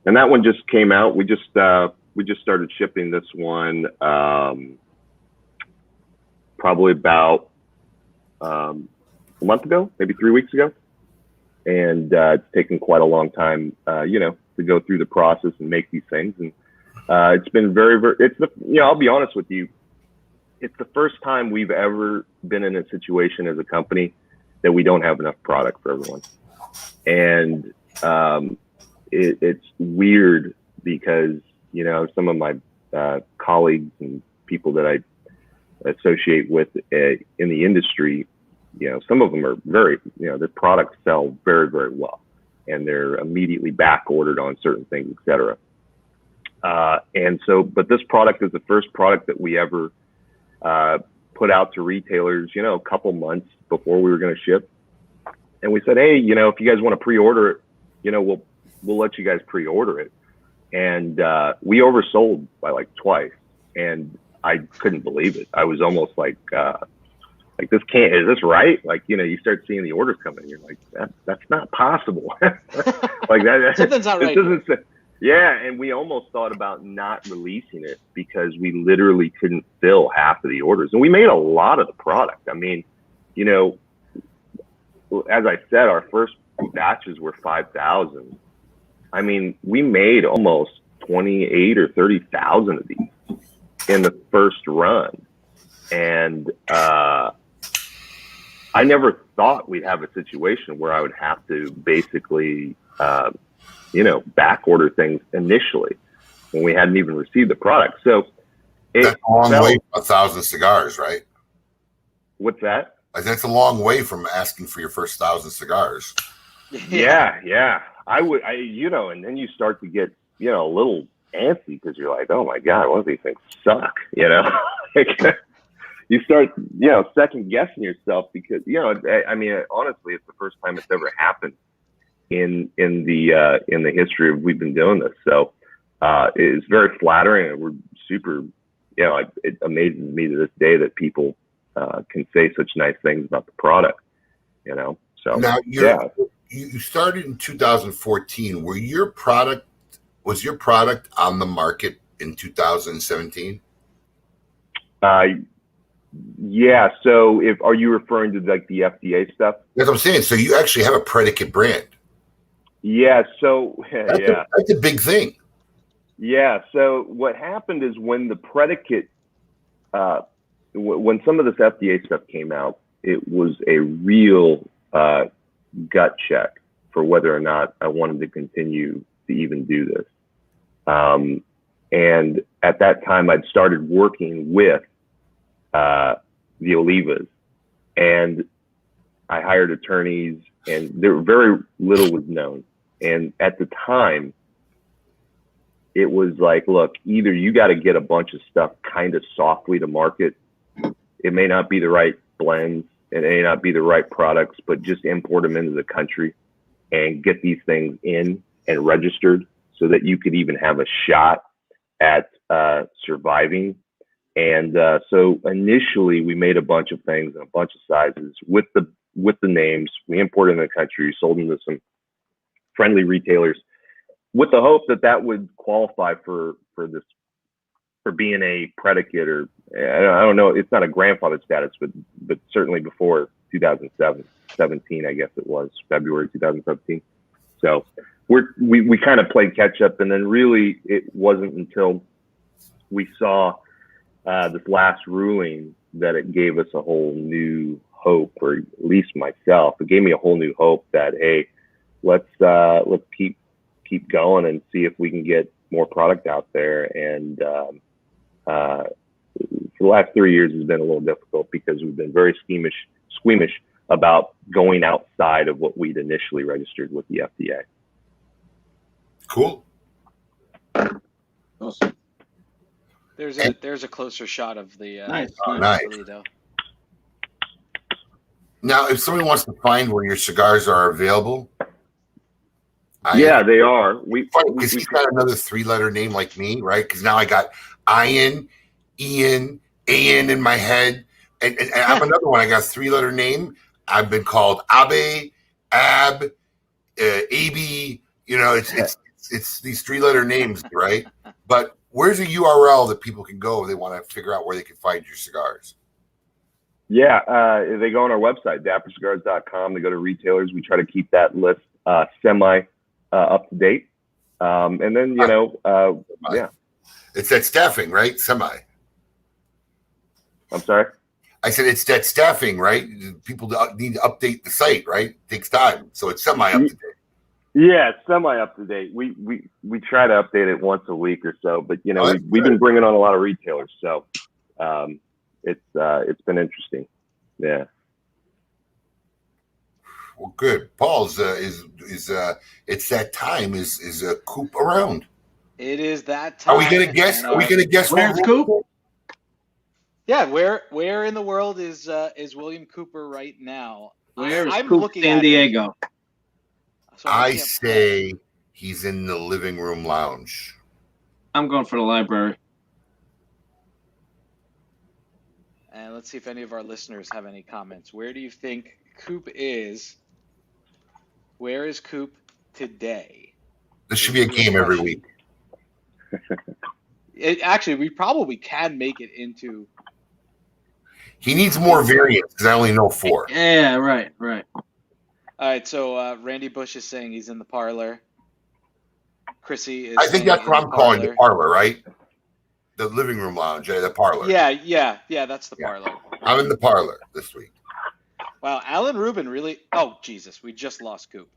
And that one just came out. We just started shipping this one probably about a month ago, maybe 3 weeks ago. And it's taken quite a long time, to go through the process and make these things. And it's been very, very, I'll be honest with you. It's the first time we've ever been in a situation as a company that we don't have enough product for everyone. And it's weird because, some of my colleagues and people that I associate with in the industry, some of them are very, their products sell very, very well, and they're immediately back ordered on certain things, et cetera. And so, but this product is the first product that we ever put out to retailers, a couple months before we were going to ship. And we said, hey, if you guys want to pre-order it, we'll let you guys pre-order it. And we oversold by like twice, and I couldn't believe it. I was almost like is this right? Like, you start seeing the orders coming, and you're like, that's not possible. Like that. Something's not right. Yeah, and we almost thought about not releasing it because we literally couldn't fill half of the orders. And we made a lot of the product. I mean, as I said, our first batches were 5,000. I mean, we made almost 28 or 30,000 of these in the first run. And I never thought we'd have a situation where I would have to basically, back order things initially when we hadn't even received the product. So that's a long way from 1,000 cigars, right? What's that? That's a long way from asking for your first 1,000 cigars. Yeah. And then you start to get, a little antsy because you're like, oh my God, one of these things suck, you start, second guessing yourself because, I mean, honestly, it's the first time it's ever happened in the history of we've been doing this. So it's very flattering, and we're super, it amazes me to this day that people can say such nice things about the product, So now you started in 2014. Was your product on the market in 2017? Yeah. So are you referring to like the FDA stuff? That's what I'm saying. So you actually have a predicate brand. Yeah. So that's a big thing. Yeah. So what happened is when the predicate, when some of this FDA stuff came out, it was a real gut check for whether or not I wanted to continue to even do this. And at that time, I'd started working with the Olivas, and I hired attorneys, and there very little was known. And at the time, it was like, look, either you got to get a bunch of stuff kind of softly to market. It may not be the right blends, it may not be the right products, but just import them into the country and get these things in and registered so that you could even have a shot at surviving. And so initially we made a bunch of things in a bunch of sizes with the names. We imported in the country, sold them to some friendly retailers with the hope that would qualify for being a predicate, or I don't know. It's not a grandfather status, but certainly before 2017, I guess it was February 2017. So we kind of played catch up, and then really it wasn't until we saw this last ruling that it gave us a whole new hope, or at least myself, it gave me a whole new hope that, hey, let's keep going and see if we can get more product out there. And for the last 3 years has been a little difficult because we've been very squeamish about going outside of what we'd initially registered with the FDA. Cool. Awesome. There's a closer shot of the nice. Despolito. Now, if somebody wants to find where your cigars are available, they are. Because he's got another 3-letter name like me, right? Because now I got Ian, An in my head, and I'm another one. I got a 3-letter name. I've been called Abe, Ab, Ab. It's these 3-letter names, right? But where's a URL that people can go if they want to figure out where they can find your cigars? Yeah, they go on our website, dappercigars.com. They go to retailers. We try to keep that list semi up to date. And then, yeah. It's that staffing, right? Semi. I'm sorry? I said it's that staffing, right? People need to update the site, right? It takes time. So it's semi up to date. Yeah, it's semi up to date. We try to update it once a week or so, but we've been bringing on a lot of retailers, so it's been interesting. Yeah. Well, good. Paul's is it's that time. Is Coop around? It is that time. Are we gonna guess? Are we gonna guess where's Coop? Yeah, where in the world is William Cooper right now? Where's I'm Coop? looking San at Diego. So I say he's in the living room lounge. I'm going for the library. And let's see if any of our listeners have any comments. Where do you think Coop is? Where is Coop today? This should be a game every week. Actually, we probably can make it into. He needs more variants because I only know 4. Yeah, right. All right, so Randy Bush is saying he's in the parlor. Chrissy is. I think that's what I'm calling the parlor, right? The living room lounge, the parlor. Yeah, that's the parlor. I'm in the parlor this week. Wow, Alan Rubin really. Oh Jesus, we just lost Coop.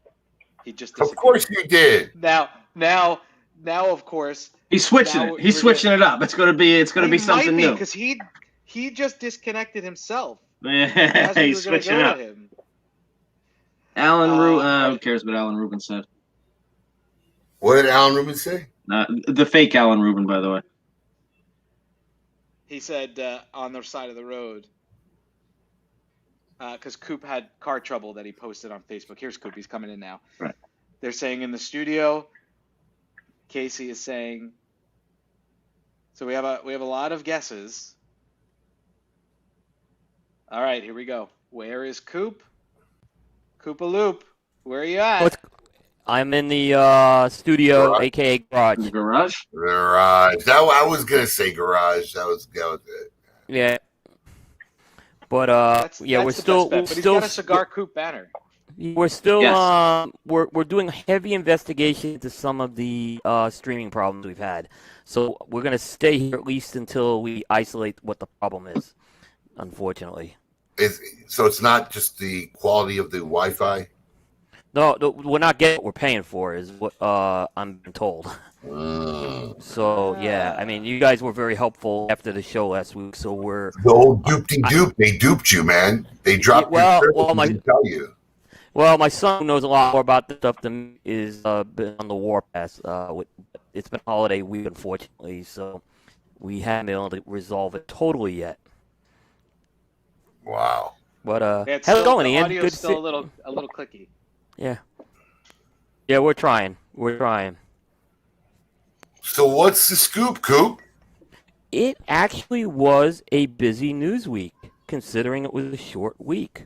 He just disappeared. Of course you did. Now, of course. He's switching it. He's switching it up. It's gonna be something new. Because he just disconnected himself. Yeah, he's switching up. Alan Rubin. Who cares what Alan Rubin said? What did Alan Rubin say? The fake Alan Rubin, by the way. He said on their side of the road, because Coop had car trouble that he posted on Facebook. Here's Coop. He's coming in now. Right. They're saying in the studio. Casey is saying. So we have a lot of guesses. All right, here we go. Where is Coop? Koopaloop, where are you at? I'm in the studio, Garage. aka garage. The garage? Garage. I was gonna say garage. That was it. Yeah. But That's we're the still best bet, but he's got a Cigar Coop banner. We're still Yes. we're doing heavy investigation into some of the streaming problems we've had. So we're gonna stay here at least until we isolate what the problem is. Unfortunately. So it's not just the quality of the Wi-Fi? No, we're not getting what we're paying for, is what I'm being told. So yeah, I mean, you guys were very helpful after the show last week. So we're the old dupe. They duped you, man. They dropped your didn't tell you. Well, my son knows a lot more about this stuff than me, is been on the warpath. It's been holiday week, unfortunately, so we haven't been able to resolve it totally yet. Wow. But It's how's it still- going, the Ian? audio's Good to still see. a little clicky. Yeah. Yeah, we're trying. We're trying. So what's the scoop, Coop? It actually was a busy news week, considering it was a short week.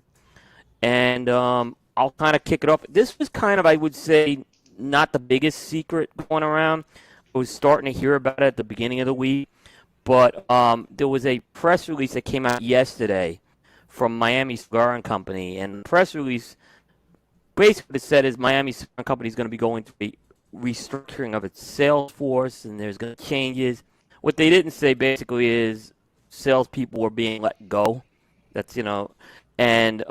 And I'll kind of kick it off. This was kind of, I would say, not the biggest secret going around. I was starting to hear about it at the beginning of the week. But there was a press release that came out yesterday from Miami Cigar and Company. And the press release basically said is Miami Cigar and Company is going to be going through a restructuring of its sales force, and there's going to be changes. What they didn't say basically is salespeople were being let go. That's, and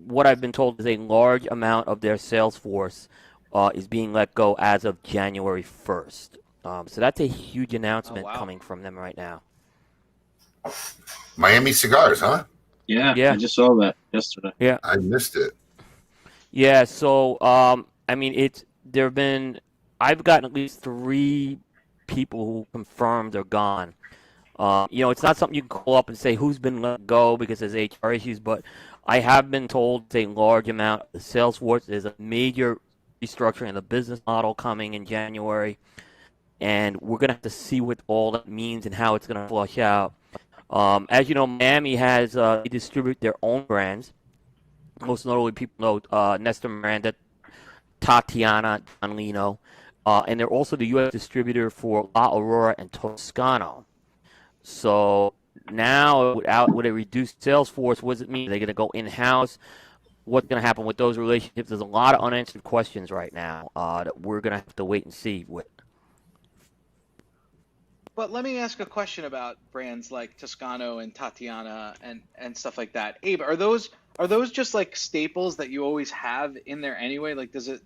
what I've been told is a large amount of their sales force is being let go as of January 1st. So that's a huge announcement coming from them right now. Miami Cigars, huh? Yeah, Yeah. I just saw that yesterday. Yeah. I missed it. Yeah, so I mean, I've gotten at least 3 people who confirmed they're gone. It's not something you can call up and say who's been let go because there's HR issues, but I have been told it's a large amount of the sales force. There's a major restructuring of the business model coming in January, and we're going to have to see what all that means and how it's going to flush out. As you know, Miami has they distribute their own brands. Most notably, people know Nestor Miranda, Tatiana, Don Lino, and they're also the U.S. distributor for La Aurora and Toscano. So now, with a reduced sales force, what does it mean? They're going to go in-house. What's going to happen with those relationships? There's a lot of unanswered questions right now that we're going to have to wait and see with. But let me ask a question about brands like Toscano and Tatiana and stuff like that. Abe, are those just like staples that you always have in there anyway? Like, does a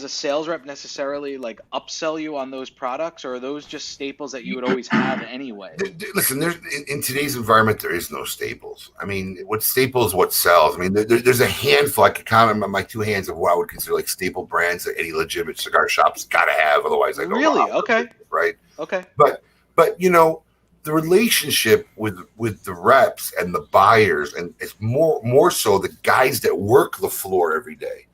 sales rep necessarily like upsell you on those products, or are those just staples that you would always have anyway? Listen, in today's environment, there is no staples. I mean, what staples, what sells. I mean, there's a handful. I could count on my 2 hands of what I would consider like staple brands that any legitimate cigar shop's got to have. Otherwise, I go Really? Okay. Right. Okay. But the relationship with the reps and the buyers, and it's more so the guys that work the floor every day.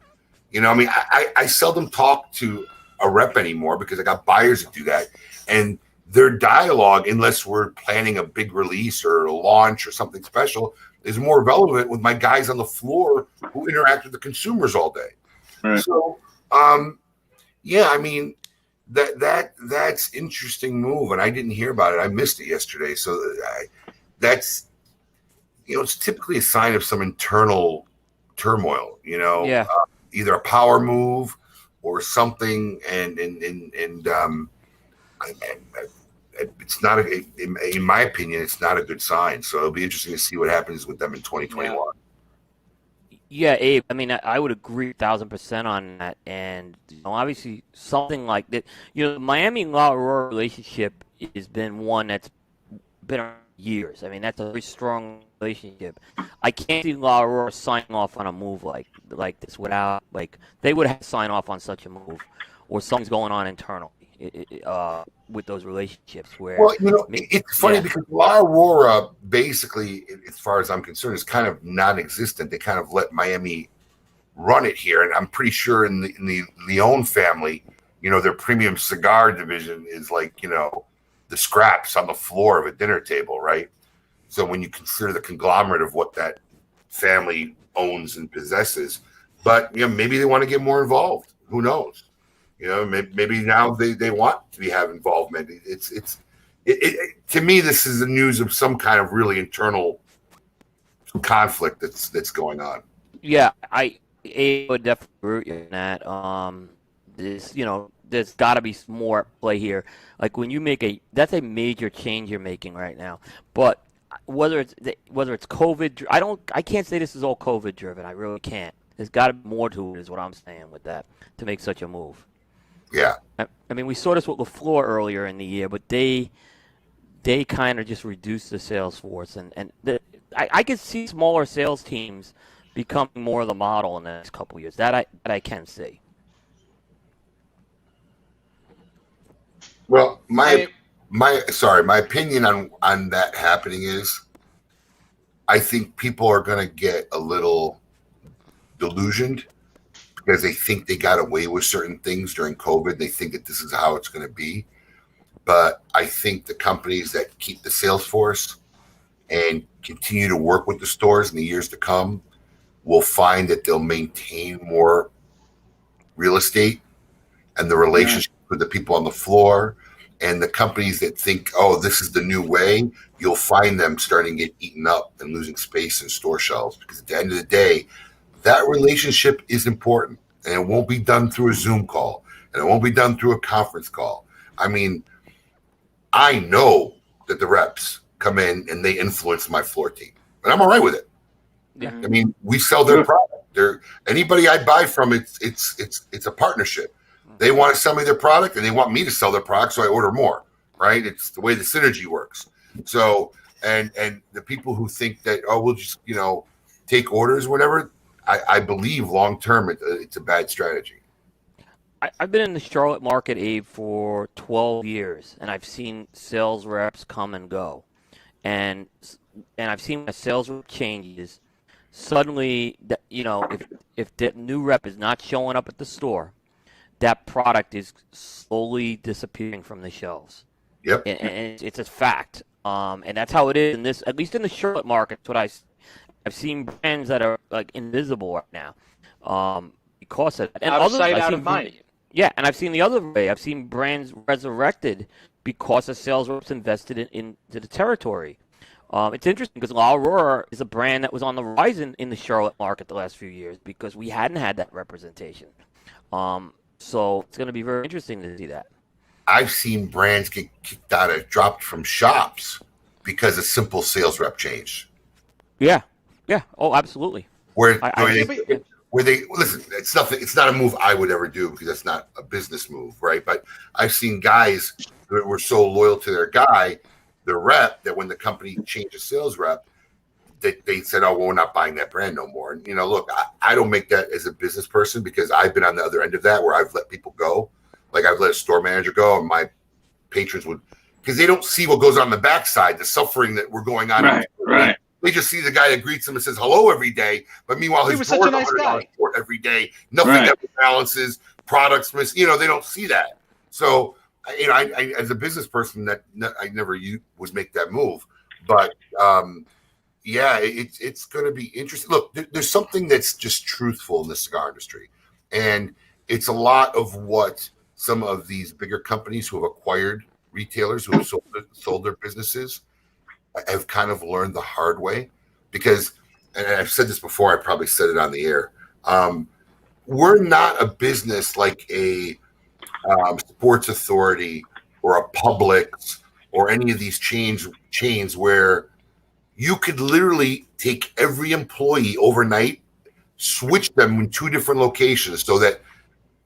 I seldom talk to a rep anymore because I got buyers that do that, and their dialogue, unless we're planning a big release or a launch or something special, is more relevant with my guys on the floor who interact with the consumers all day. Right. So, yeah, I mean, that's interesting move, and I didn't hear about it. I missed it yesterday. So that's it's typically a sign of some internal turmoil. Yeah. Either a power move or something, and it's not in my opinion, it's not a good sign. So it'll be interesting to see what happens with them in 2021. Yeah, Abe. I mean, I would agree 1,000% on that. And obviously, something like that. The Miami and La Aurora relationship has been one that's been around years. I mean, that's a very strong relationship. I can't see La Aurora signing off on a move like this without they would have to sign off on such a move, or something's going on internally. with those relationships. Where Well, it's funny because La Aurora, basically, as far as I'm concerned, is kind of non-existent. They kind of let Miami run it here, and I'm pretty sure in the Leone family, their premium cigar division is like the scraps on the floor of a dinner table, right? So when you consider the conglomerate of what that family owns and possesses, but maybe they want to get more involved. Who knows? Maybe now they want to have involvement. It's to me, this is the news of some kind of really internal conflict that's going on. Yeah, I would definitely agree with you on that. There's got to be more at play here. Like when you make that's a major change you're making right now. But whether it's COVID, I can't say this is all COVID driven. I really can't. There's got to be more to it, is what I'm saying with that, to make such a move. Yeah. I mean, we saw this with LaFleur earlier in the year, but they kind of just reduced the sales force, and I could see smaller sales teams becoming more of the model in the next couple of years. That I can see. Well, my opinion on that happening is, I think people are going to get a little delusioned because they think they got away with certain things during COVID. They think that this is how it's going to be. But I think the companies that keep the sales force and continue to work with the stores in the years to come will find that they'll maintain more real estate and the relationship with the people on the floor. And the companies that think, oh, this is the new way, you'll find them starting to get eaten up and losing space in store shelves. Because at the end of the day, that relationship is important. And it won't be done through a Zoom call. And it won't be done through a conference call. I mean, I know that the reps come in and they influence my floor team. And I'm all right with it. Yeah. I mean, we sell their product. Anybody I buy from, it's a partnership. They want to sell me their product and they want me to sell their product, so I order more, right? It's the way the synergy works. So, and the people who think that, oh, we'll just, take orders, whatever, I believe long-term it's a bad strategy. I've been in the Charlotte market, Abe, for 12 years, and I've seen sales reps come and go. And I've seen when a sales rep changes, suddenly, if the new rep is not showing up at the store, that product is slowly disappearing from the shelves. Yep. And it's a fact. And that's how it is in this, at least in the Charlotte market. It's what I've seen brands that are like invisible right now, because of that. And out of sight, out of mind. Yeah, and I've seen the other way. I've seen brands resurrected because the sales reps invested into the territory. It's interesting because La Aurora is a brand that was on the rise in the Charlotte market the last few years because we hadn't had that representation. So it's going to be very interesting to see that. I've seen brands get kicked out of, dropped from shops because a simple sales rep changed. Yeah. Oh, absolutely. Where they listen, it's not a move I would ever do because that's not a business move, right? But I've seen guys that were so loyal to their guy, the rep, that when the company changed a sales rep, they said, oh, well, we're not buying that brand no more. And, look, I don't make that as a business person because I've been on the other end of that where I've let people go. Like I've let a store manager go and my patrons would, because they don't see what goes on the backside, the suffering that we're going on. Right. They just see the guy that greets them and says hello every day. But meanwhile, he was such a nice guy every day, nothing ever balances, products miss, they don't see that. So, I as a business person that I never would make that move. But, it's going to be interesting. Look, there's something that's just truthful in the cigar industry. And it's a lot of what some of these bigger companies who have acquired retailers who have sold their businesses have kind of learned the hard way. Because, and I've said this before, I probably said it on the air, we're not a business like a Sports Authority or a Publix or any of these chains where you could literally take every employee overnight, switch them in 2 different locations so that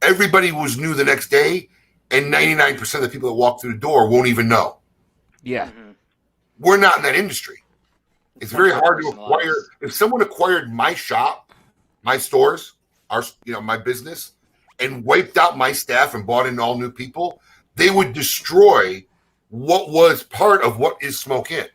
everybody was new the next day and 99% of the people that walk through the door won't even know. Yeah. We're not in that industry. It's very hard to acquire. If someone acquired my shop, my stores, my business, and wiped out my staff and brought in all new people, they would destroy what was part of what is Smoke Inn,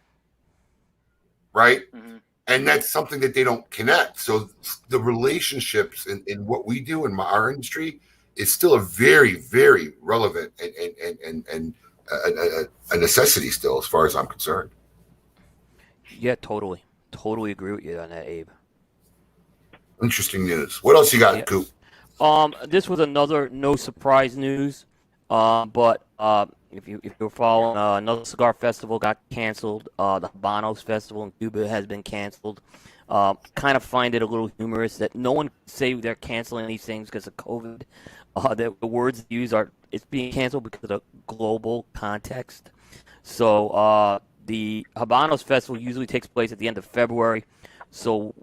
right? Mm-hmm. And that's something that they don't connect. So the relationships in what we do in our industry is still a very, very relevant and a necessity still, as far as I'm concerned. Yeah, totally agree with you on that, Abe. Interesting news. What else you got, Coop? This was another no surprise news, but if you're following, another cigar festival got canceled. The Habanos festival in Cuba has been canceled. Kind of find it a little humorous that no one can say they're canceling these things because of COVID. The words used are it's being canceled because of the global context. So the Habanos festival usually takes place at the end of February. So,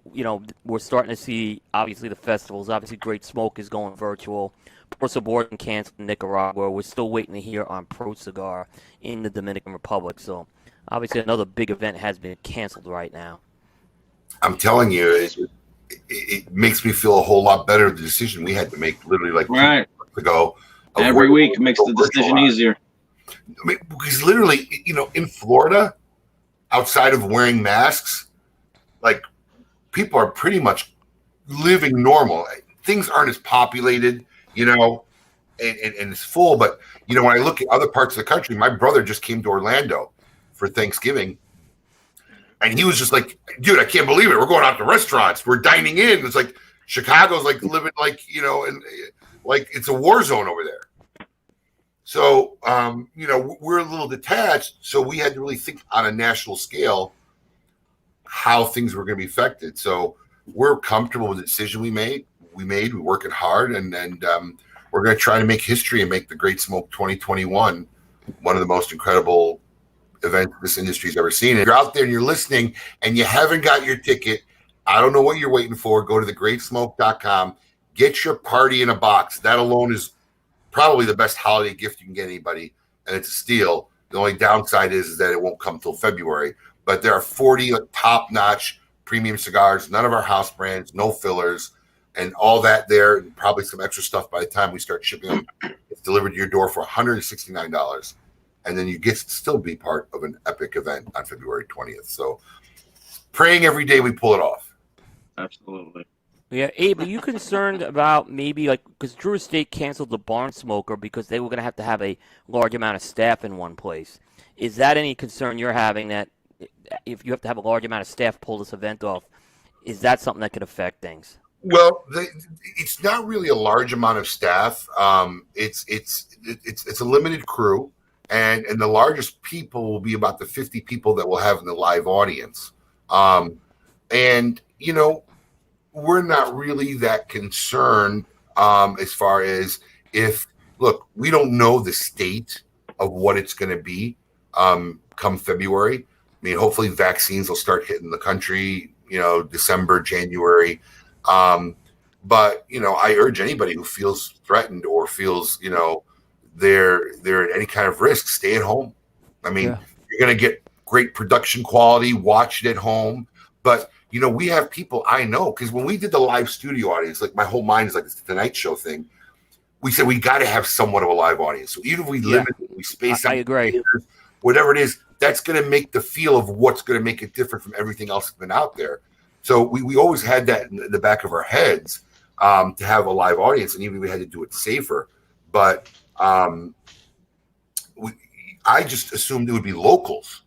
we're starting to see, obviously, the festivals. Obviously, Great Smoke is going virtual. Por Sabor and canceled in Nicaragua. We're still waiting to hear on Pro Cigar in the Dominican Republic. So, obviously, another big event has been canceled right now. I'm telling you, it makes me feel a whole lot better, the decision we had to make literally like 2 months ago. Every week makes the decision easier. I mean, because literally, in Florida, outside of wearing masks, like, people are pretty much living normal. Things aren't as populated, and it's full. But, when I look at other parts of the country, my brother just came to Orlando for Thanksgiving. And he was just like, dude, I can't believe it. We're going out to restaurants. We're dining in. It's like Chicago's like living like, and like it's a war zone over there. So, we're a little detached. So we had to really think on a national scale how things were going to be affected. So we're comfortable with the decision we made. We're working hard, and we're going to try to make history and make the Great Smoke 2021 one of the most incredible events this industry's ever seen. If you're out there and you're listening and you haven't got your ticket, I don't know what you're waiting for. Go to thegreatsmoke.com. Get your party in a box. That alone is probably the best holiday gift you can get anybody, and it's a steal. The only downside is that it won't come till February. But there are 40 top-notch premium cigars, none of our house brands, no fillers, and all that there, and probably some extra stuff by the time we start shipping them. It's delivered to your door for $169. And then you get to still be part of an epic event on February 20th. So praying every day we pull it off. Absolutely. Yeah, Abe, are you concerned about maybe because Drew Estate canceled the Barn Smoker because they were going to have a large amount of staff in one place? Is that any concern you're having that if you have to have a large amount of staff pull this event off, is that something that could affect things? Well, it's not really a large amount of staff. It's a limited crew, and the largest people will be about the 50 people that we'll have in the live audience. And we're not really that concerned as far as we don't know the state of what it's going to be come February. I mean, hopefully vaccines will start hitting the country, December, January. But, I urge anybody who feels threatened or feels, they're at any kind of risk, stay at home. I mean, You're going to get great production quality, watch it at home. But, we have people I know, because when we did the live studio audience, like my whole mind is like it's the Tonight Show thing. We said we got to have somewhat of a live audience. So even if we limit it, we space out, I agree. Whatever it is, that's going to make the feel of what's going to make it different from everything else that's been out there. So we always had that in the back of our heads to have a live audience, and even we had to do it safer. But I just assumed it would be locals.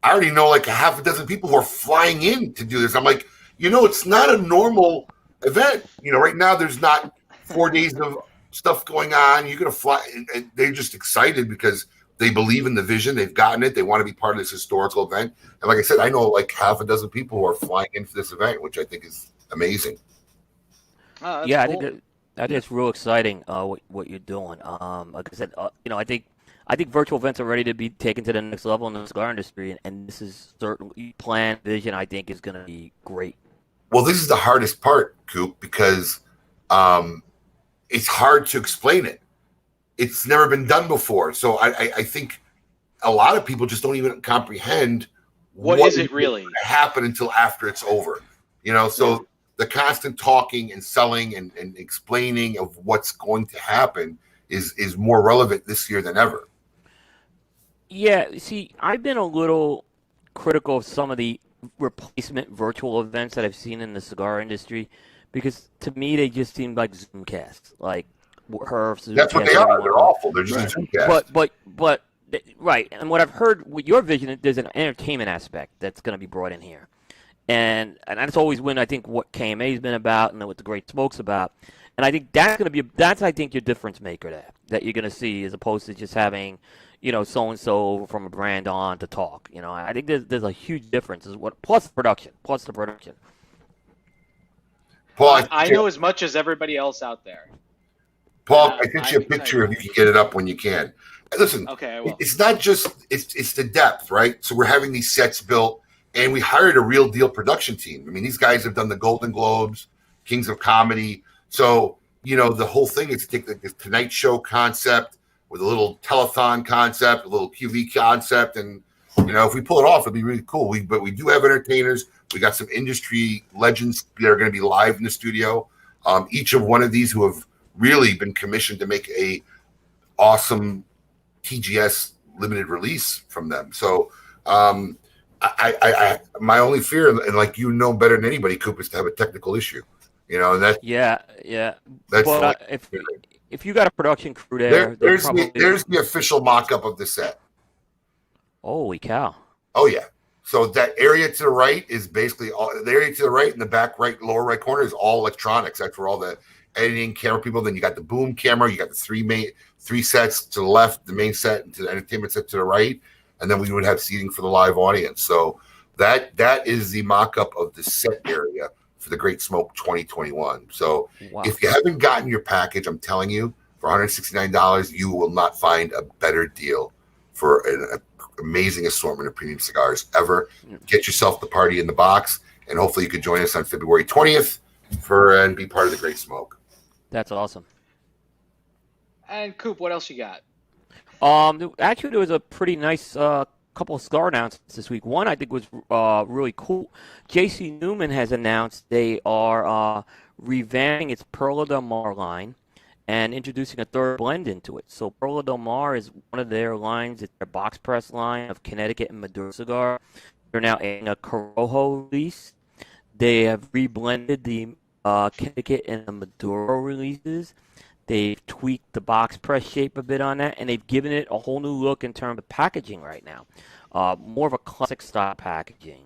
I already know like a half a dozen people who are flying in to do this. I'm like, it's not a normal event. Right now there's not 4 days of stuff going on. You're going to fly, and they're just excited because they believe in the vision. They've gotten it. They want to be part of this historical event. And like I said, I know like half a dozen people who are flying in for this event, which I think is amazing. Yeah, cool. I think it's real exciting what you're doing. Like I said, I think virtual events are ready to be taken to the next level in the cigar industry, and this is certainly plan vision. I think is going to be great. Well, this is the hardest part, Coop, because it's hard to explain it. It's never been done before. So I think a lot of people just don't even comprehend what is it really going to happen until after it's over. The constant talking and selling and explaining of what's going to happen is more relevant this year than ever. Yeah, see, I've been a little critical of some of the replacement virtual events that I've seen in the cigar industry because to me they just seem like Zoomcasts, like Herf's. That's what they are. They're awful. They're just a Zoomcast. But right, and what I've heard with your vision, there's an entertainment aspect that's going to be brought in here, and that's always been I think what KMA's been about and what the Great Smoke's about, and I think that's going to be I think your difference maker there that you're going to see as opposed to just having so and so from a brand on to talk. I think there's a huge difference plus the production. Paul, I know as much as everybody else out there. Paul, I sent you a picture if you can get it up when you can. Listen, okay, I will. It's not just it's the depth, right? So we're having these sets built, and we hired a real deal production team. I mean, these guys have done the Golden Globes, Kings of Comedy. So the whole thing is to take the Tonight Show concept with a little telethon concept, a little QV concept, and if we pull it off, it'd be really cool. But we do have entertainers. We got some industry legends that are going to be live in the studio. Each of one of these who have really been commissioned to make a awesome TGS limited release from them. So I my only fear, and like better than anybody, Coop, is to have a technical issue. And that's That's if you got a production crew there's the official mock-up of the set. Holy cow! Oh yeah. So that area to the right is basically the area to the right in the back right lower right corner is all electronics. That's where all the editing camera people. Then you got the boom camera. You got the three sets to the left, the main set, and to the entertainment set to the right, and then we would have seating for the live audience. So that is the mock-up of the set area for the Great Smoke 2021. So if you haven't gotten your package, I'm telling you, for $169, you will not find a better deal for an amazing assortment of premium cigars ever. Get yourself the party in the box, and hopefully you can join us on February 20th and be part of the Great Smoke. That's awesome. And Coop, what else you got? Actually, there was a pretty nice couple of cigar announcements this week. One I think was really cool. J.C. Newman has announced they are revamping its Perla Del Mar line and introducing a third blend into it. So Perla Del Mar is one of their lines. It's their box press line of Connecticut and Maduro cigar. They're now adding a Corojo release. They have reblended the Connecticut and the Maduro releases. They've tweaked the box press shape a bit on that, and they've given it a whole new look in terms of packaging right now. More of a classic style packaging.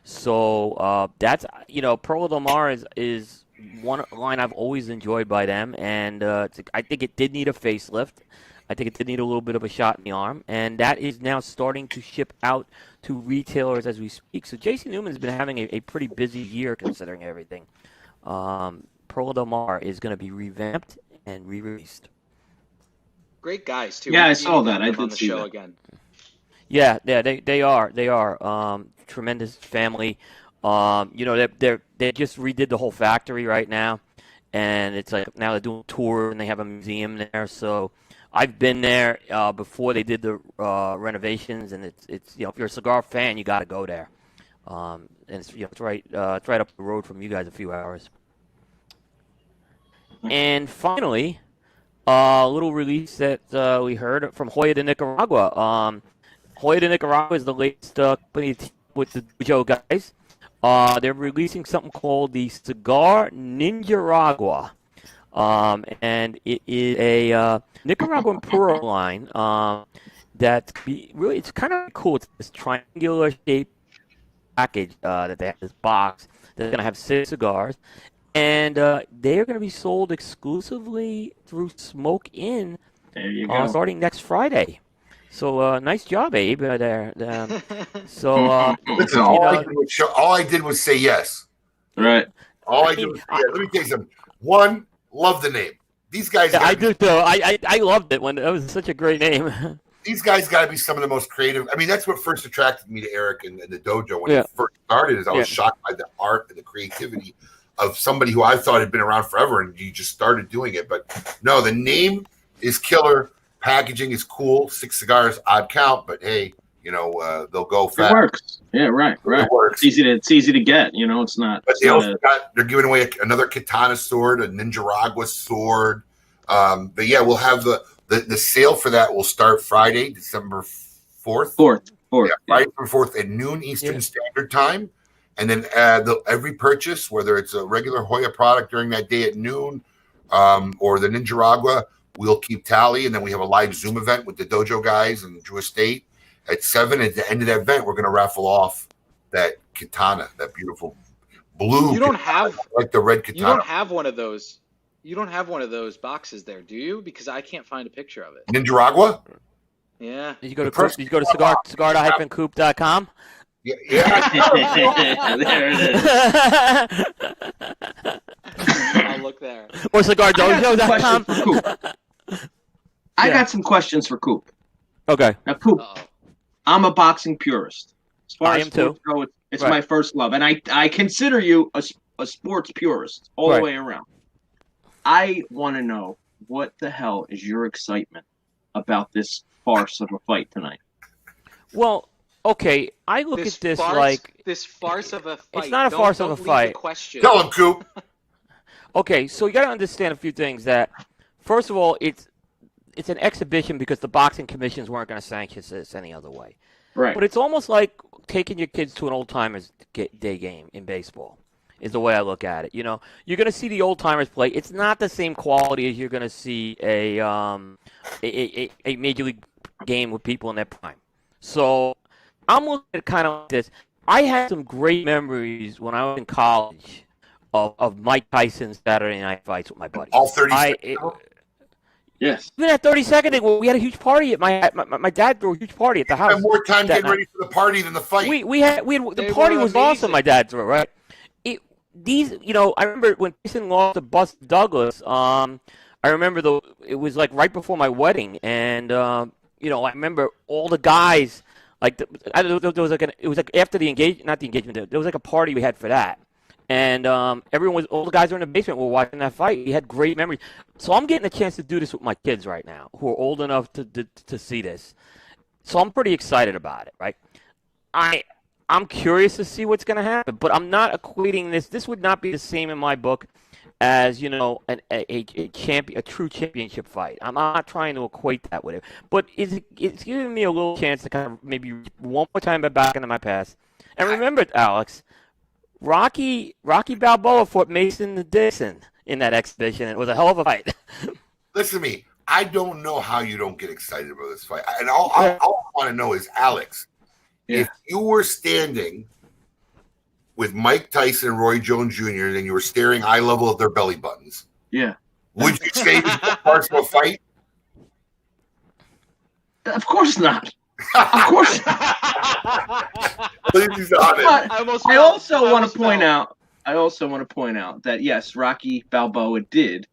So that's, Perla Del Mar is one line I've always enjoyed by them, and I think it did need a facelift. I think it did need a little bit of a shot in the arm, and that is now starting to ship out to retailers as we speak. So J.C. Newman's been having a pretty busy year considering everything. Perla Del Mar is going to be revamped and re-released. Great guys too. Yeah, I saw that. I did on the see show that. again. Yeah, they are. Tremendous family. They just redid the whole factory right now, and it's like now they're doing a tour and they have a museum there. So I've been there before they did the renovations, and it's if you're a cigar fan, you got to go there. And it's right up the road from you guys, a few hours. And finally, a little release that we heard from Hoya de Nicaragua. Hoya de Nicaragua is the latest company with the Dojo guys. They're releasing something called the Cigar Ninjaragua. And it is a Nicaraguan Puro line it's kind of cool. It's this triangular shaped package that they have, this box that's going to have 6 cigars. And they are going to be sold exclusively through Smoke Inn starting next Friday. So nice job, Abe. There. Listen, all I did was say yes. Right. All I did was say yes. Let me tell you something. One, love the name. These guys. Yeah, I do too. I loved it when that was such a great name. These guys got to be some of the most creative. I mean, that's what first attracted me to Eric and the dojo when it first started. Is I was shocked by the art and the creativity of somebody who I thought had been around forever, and you just started doing it. But no, the name is killer. Packaging is cool. 6 cigars, odd count, but hey, they'll go fast. It works. Yeah, right. It works. It's easy to get. It's not. But they're giving away another katana sword, a Ninjaragua sword, But yeah, we'll have the sale for that will start Friday, December 4th. Yeah, Friday, December 4th at noon Eastern Standard Time. And then every purchase, whether it's a regular Hoya product during that day at noon or the Nicaragua, we'll keep tally. And then we have a live Zoom event with the Dojo guys and Drew Estate at 7. At the end of that event, we're going to raffle off that katana, that beautiful blue. You don't have like the red katana. You don't have one of those. You don't have one of those boxes there, do you? Because I can't find a picture of it. Nicaragua? Yeah. Did you go to cigar-coop.com? Yeah. There it is. I'll look there. Or cigardojo.com. I got some questions for Coop. Okay. Now, Coop, I'm a boxing purist. As far I as am too. sports go, it's Right. my first love, and I consider you a sports purist all the Right. way around. I want to know what the hell is your excitement about this farce of a fight tonight? Well, okay, I look at this like this farce of a fight. it's not a Don't- farce don't of a leave fight. the question. Tell him, Coop. Okay, so you got to understand a few things. That first of all, it's an exhibition because the boxing commissions weren't going to sanction this any other way. Right. But it's almost like taking your kids to an old timers day game in baseball. Is the way I look at it. You know, you're going to see the old timers play. It's not the same quality as you're going to see a major league game with people in their prime. So I'm looking at it kind of like this. I had some great memories when I was in college of Mike Tyson's Saturday night fights with my buddies. All 30 seconds. Yes. Even at 32nd, we had a huge party at my dad threw a huge party at the house. Had more time that getting night. ready for the party than the fight. We had the party was awesome. My dad threw, right? I remember when Tyson lost to Bus Douglas. I remember it was like right before my wedding, and I remember all the guys. Like there was it was like after the not the engagement. There was like a party we had for that, and all the guys were in the basement. Were watching that fight. We had great memories. So I'm getting a chance to do this with my kids right now, who are old enough to see this. So I'm pretty excited about it, right? I'm curious to see what's going to happen, but I'm not equating this. This would not be the same in my book as a true championship fight. I'm not trying to equate that with it, but it's giving me a little chance to kind of maybe one more time back into my past. And remember, Alex, Rocky Balboa fought Mason Dixon in that exhibition. It was a hell of a fight. Listen to me. I don't know how you don't get excited about this fight. And all I want to know is, Alex, if you were standing with Mike Tyson and Roy Jones Jr. and you were staring eye level at their belly buttons, would you say it was part of a fight? Of course not. Of course. Please be honest. I also want to point out that yes, Rocky Balboa did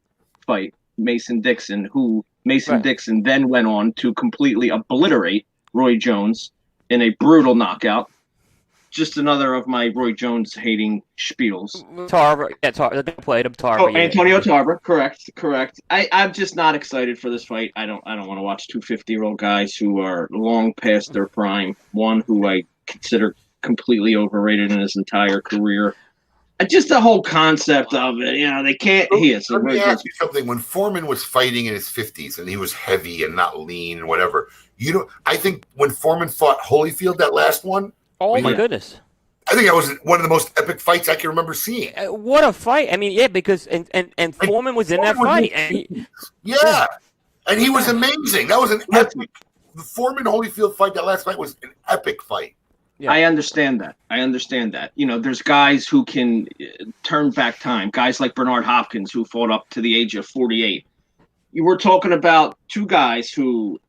fight Mason Dixon, who Dixon then went on to completely obliterate Roy Jones in a brutal knockout. Just another of my Roy Jones hating spiels. Tarver, they played him. Tarver. Antonio Tarver, correct. I'm just not excited for this fight. I don't want to watch two 50-year-old guys who are long past their prime. One who I consider completely overrated in his entire career. Just the whole concept of it, they can't. Let me ask you something. When Foreman was fighting in his 50s and he was heavy and not lean and whatever, I think when Foreman fought Holyfield, that last one. Oh my goodness! I think that was one of the most epic fights I can remember seeing. What a fight! I mean, because and Foreman was in that fight. And he was amazing. That was an epic. The Foreman Holyfield fight. That last fight was an epic fight. Yeah. I understand that. There's guys who can turn back time. Guys like Bernard Hopkins, who fought up to the age of 48. You were talking about two guys who,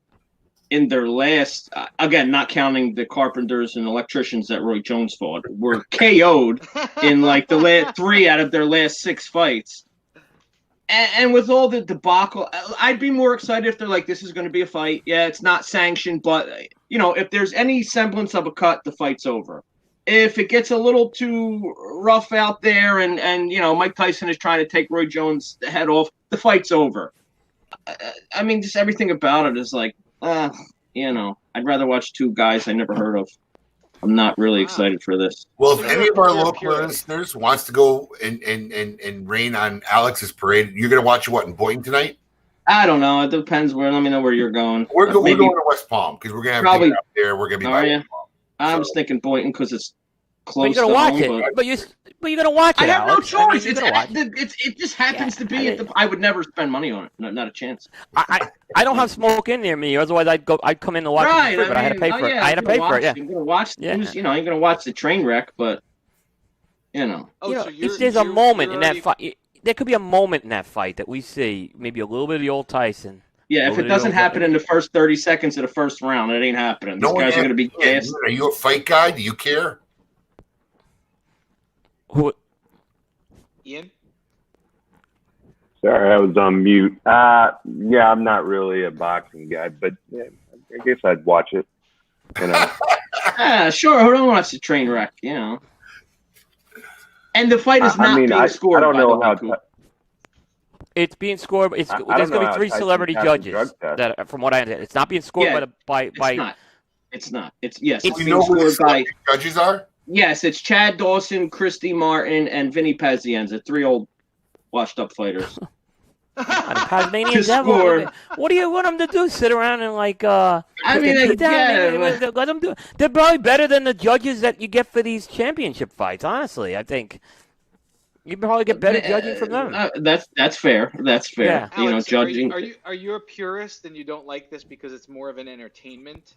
in their last, again, not counting the carpenters and electricians that Roy Jones fought, were KO'd in like the last 3 out of their last 6 fights. And with all the debacle, I'd be more excited if they're like, this is going to be a fight. Yeah, it's not sanctioned, but, if there's any semblance of a cut, the fight's over. If it gets a little too rough out there and Mike Tyson is trying to take Roy Jones' head off, the fight's over. I mean, just everything about it is like, I'd rather watch two guys I never heard of. I'm not really excited for this. Well, if any of our local listeners wants to go and rain on Alex's parade, you're going to watch what in Boynton tonight? I don't know. It depends where. Let me know where you're going. We're going to West Palm because we're gonna have Probably dinner out there. We're gonna be by West Palm. I was thinking Boynton because it's close. But you're gonna watch it. But you're gonna watch it. I have no Alex. choice. You're gonna watch it. It just happens to be. I would never spend money on it. Not a chance. I don't have Smoke in near me. Otherwise, I'd come in to watch it for free, but I had to pay for it. I had to pay for it. Yeah. You're gonna watch. You're gonna watch the train wreck, but there's a moment in that fight. There could be a moment in that fight that we see maybe a little bit of the old Tyson. Yeah, if it doesn't happen in the first 30 seconds of the first round, it ain't happening. These guys are going to be gassed. Are you a fight guy? Do you care? Who? Ian? Sorry, I was on mute. Yeah, I'm not really a boxing guy, but yeah, I guess I'd watch it. You know. Sure. Who don't watch the train wreck? You know. And the fight is not being scored. I don't know how. It's being scored. There's going to be 3 celebrity judges. That, from what I understand, it's not being scored by. It's not. It's being scored by judges are. Yes, it's Chad Dawson, Christy Martin, and Vinny Pazienza, 3 old washed-up fighters. Tasmanian Devil. What do you want them to do? Sit around and let them do. They're probably better than the judges that you get for these championship fights. Honestly, I think you probably get better judging from them. That's fair. That's fair. Yeah. Alex, Judging. Are you a purist and you don't like this because it's more of an entertainment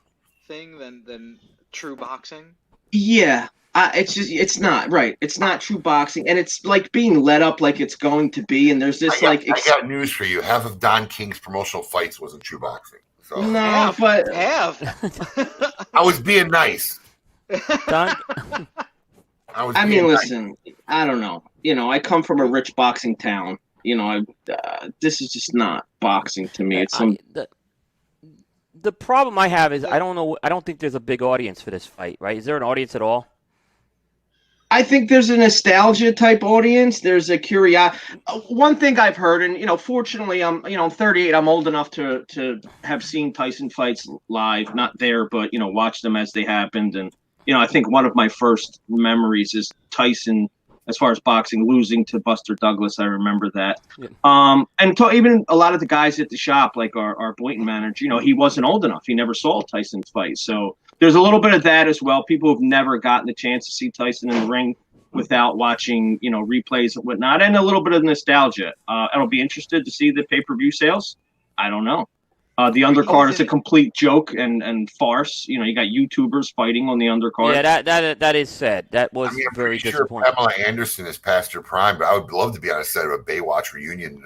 thing than true boxing? Yeah. It's not right. It's not true boxing, and it's like being led up like it's going to be. And there's this I got news for you. Half of Don King's promotional fights wasn't true boxing. So. No, but I was being nice. Don? Listen. I don't know. I come from a rich boxing town. This is just not boxing to me. It's the problem I have is I don't know. I don't think there's a big audience for this fight. Right? Is there an audience at all? I think there's a nostalgia type audience. There's a curiosity. One thing I've heard, and fortunately, I'm 38. I'm old enough to have seen Tyson fights live, not there, but watch them as they happened. And I think one of my first memories is Tyson, as far as boxing, losing to Buster Douglas. I remember that. Yeah. Even a lot of the guys at the shop, like our Boynton manager, he wasn't old enough. He never saw Tyson's fight, so. There's a little bit of that as well. People who've never gotten the chance to see Tyson in the ring without watching, replays and whatnot, and a little bit of nostalgia. I'll be interested to see the pay-per-view sales. I don't know. The undercard is a complete joke and farce. You got YouTubers fighting on the undercard. Yeah, that is sad. That was very disappointing. Pamela Anderson is past her prime, but I would love to be on a set of a Baywatch reunion.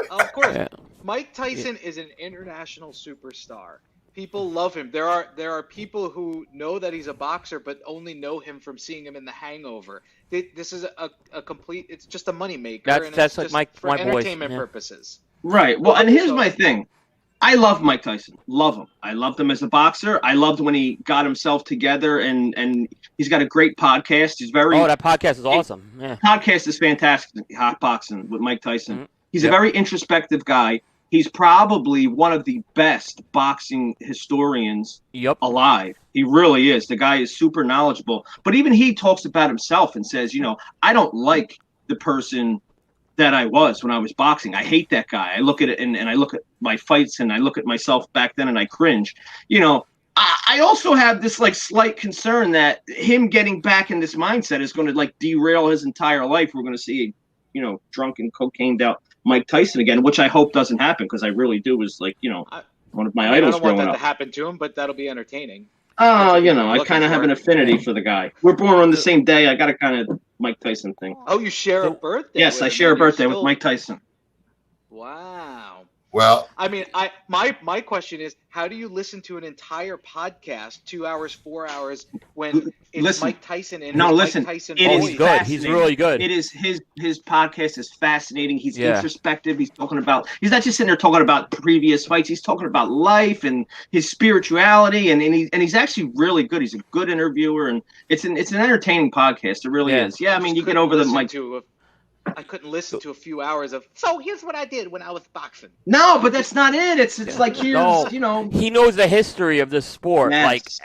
Of course, yeah. Mike Tyson is an international superstar. People love him. There are people who know that he's a boxer, but only know him from seeing him in The Hangover. This is a complete. It's just a moneymaker. That's like for my entertainment voice, purposes. Right. Well, and here's my thing. I love Mike Tyson. Love him. I loved him as a boxer. I loved when he got himself together, and he's got a great podcast. He's very. Oh, that podcast is awesome. Yeah. Podcast is fantastic. Hot Boxing with Mike Tyson. Mm-hmm. He's a very introspective guy. He's probably one of the best boxing historians alive. He really is. The guy is super knowledgeable. But even he talks about himself and says, I don't like the person that I was when I was boxing. I hate that guy. I look at it and I look at my fights and I look at myself back then and I cringe. I also have this slight concern that him getting back in this mindset is going to derail his entire life. We're going to see, drunk and cocained out Mike Tyson again, which I hope doesn't happen because I really do. Was one of my idols growing up. I don't want that to happen to him, but that'll be entertaining. I kind of have an affinity for the guy. We're born on the same day. I got a kind of Mike Tyson thing. Oh, you share a birthday? Yes, I share a birthday with Mike Tyson. Wow. Well, my question is, how do you listen to an entire podcast, 2 hours, 4 hours, when it's Mike Tyson and Mike Tyson voice? He's good. He's really good. It is his podcast is fascinating. He's introspective. He's not just sitting there talking about previous fights. He's talking about life and his spirituality, and he's actually really good. He's a good interviewer, and it's an entertaining podcast. It really is. Yeah, you get over the Mike. I couldn't listen to a few hours of. So here's what I did when I was boxing. No, but that's not it. It's like here's He knows the history of the sport. Yes.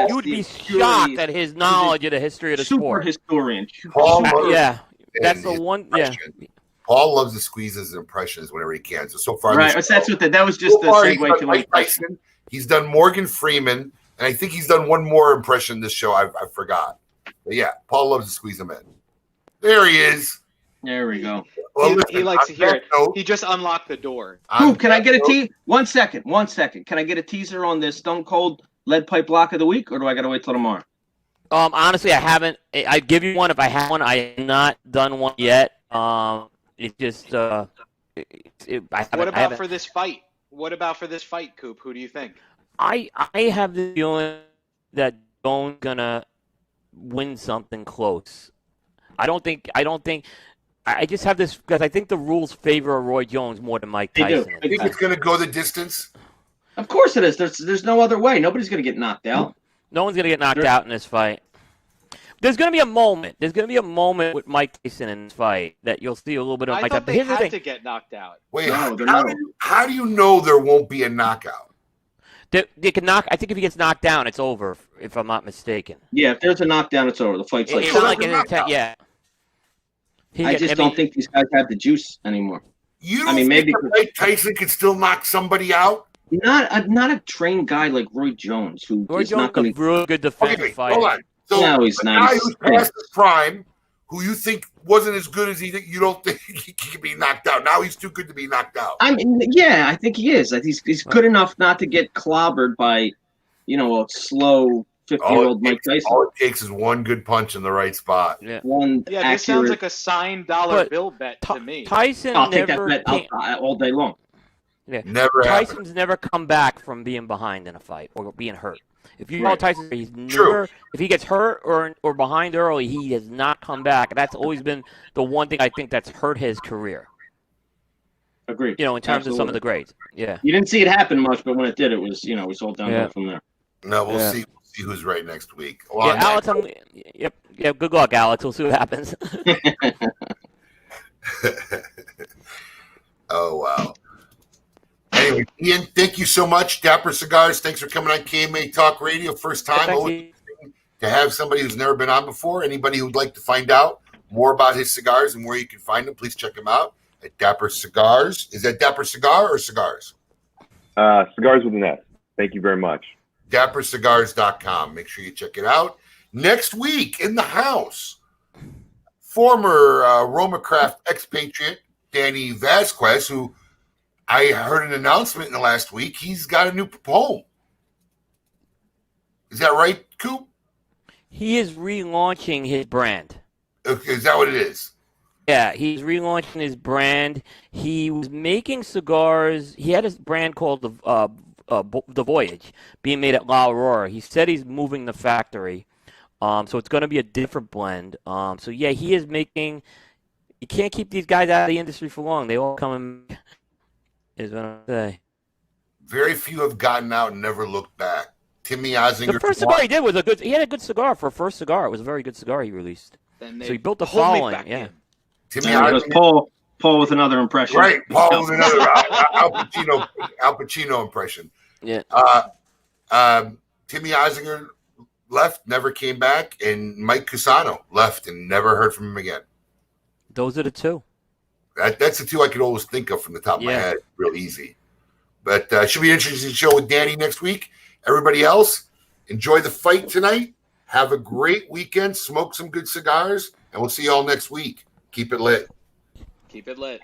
You'd be shocked at his knowledge of the history of the sport. Super historian. Yeah, that's the one. Yeah. Paul loves to squeeze his impressions whenever he can. So far, right? That's what that was just the segue to Mike Tyson. He's done Morgan Freeman, and I think he's done one more impression this show. I forgot. But yeah, Paul loves to squeeze him in. There he is. There we go. Well, he likes to hear it. He just unlocked the door. Coop, can I get a teaser? 1 second. Can I get a teaser on this Stone Cold Lead Pipe Lock of the Week, or do I got to wait till tomorrow? Honestly, I haven't. I'd give you one if I have one. I have not done one yet. It's just. What about for this fight? What about for this fight, Coop? Who do you think? I have the feeling that Jones gonna win something close. I just have this because I think the rules favor Roy Jones more than Mike Tyson. I think it's going to go the distance. Of course it is. There's no other way. Nobody's going to get knocked out. No one's going to get knocked out in this fight. There's going to be a moment. There's going to be a moment with Mike Tyson in this fight that you'll see a little bit of Mike Tyson. They had to get knocked out. Wait, how do you know there won't be a knockout? They can knock. I think if he gets knocked down, it's over. If I'm not mistaken. Yeah, if there's a knockdown, it's over. The fight's like. It's not like an intent. Yeah. I don't think these guys have the juice anymore. You don't think maybe Mike Tyson could still knock somebody out? Not a trained guy like Roy Jones, who Roy Jones is a real good defensive fighter. Hold on. So no, he's a not. guy who's past his prime, who you think wasn't as good as he think, you don't think he can be knocked out. Now he's too good to be knocked out. I mean, yeah, I think he is. I think he's good enough not to get clobbered by, a slow 50-year-old Mike Tyson. All it takes is one good punch in the right spot. Yeah. This sounds like a signed dollar bill bet to me. Tyson I'll take that bet all day long. Yeah. Tyson's happened. Never come back from being behind in a fight or being hurt. If you know Tyson, he's never. If he gets hurt or behind early, he has not come back. That's always been the one thing I think that's hurt his career. Agreed. In terms of some of the grades. Yeah. You didn't see it happen much, but when it did, it was it was all downhill from there. No, we'll see. We'll see who's right next week. Well, Alex. Good luck, Alex. We'll see what happens. Oh wow. Anyway, Ian, thank you so much. Dapper Cigars, thanks for coming on KMA Talk Radio. First time to have somebody who's never been on before. Anybody who'd like to find out more about his cigars and where you can find them, please check him out at Dapper Cigars. Is that Dapper Cigar or Cigars? Cigars with an S. Thank you very much. DapperCigars.com. Make sure you check it out. Next week in the house, former Roma Craft expatriate Danny Vasquez, who I heard an announcement in the last week. He's got a new home. Is that right, Coop? He is relaunching his brand. Okay, is that what it is? Yeah, he's relaunching his brand. He was making cigars. He had a brand called the Voyage, being made at La Aurora. He said he's moving the factory, so it's going to be a different blend. So yeah, he is making. You can't keep these guys out of the industry for long. They all come in. Is what I say. Very few have gotten out and never looked back. Timmy Ozinger. The first cigar he did was he had a good cigar for a first cigar. It was a very good cigar he released. So he built the following. Yeah. Timmy Ozinger. Paul with another impression. Right, Paul with another Al Pacino impression. Yeah. Timmy Ozinger left, never came back, and Mike Cusano left and never heard from him again. Those are the two. That's the two I could always think of from the top of my head. Real easy. But should be an interesting show with Danny next week. Everybody else, enjoy the fight tonight. Have a great weekend. Smoke some good cigars. And we'll see you all next week. Keep it lit. Keep it lit.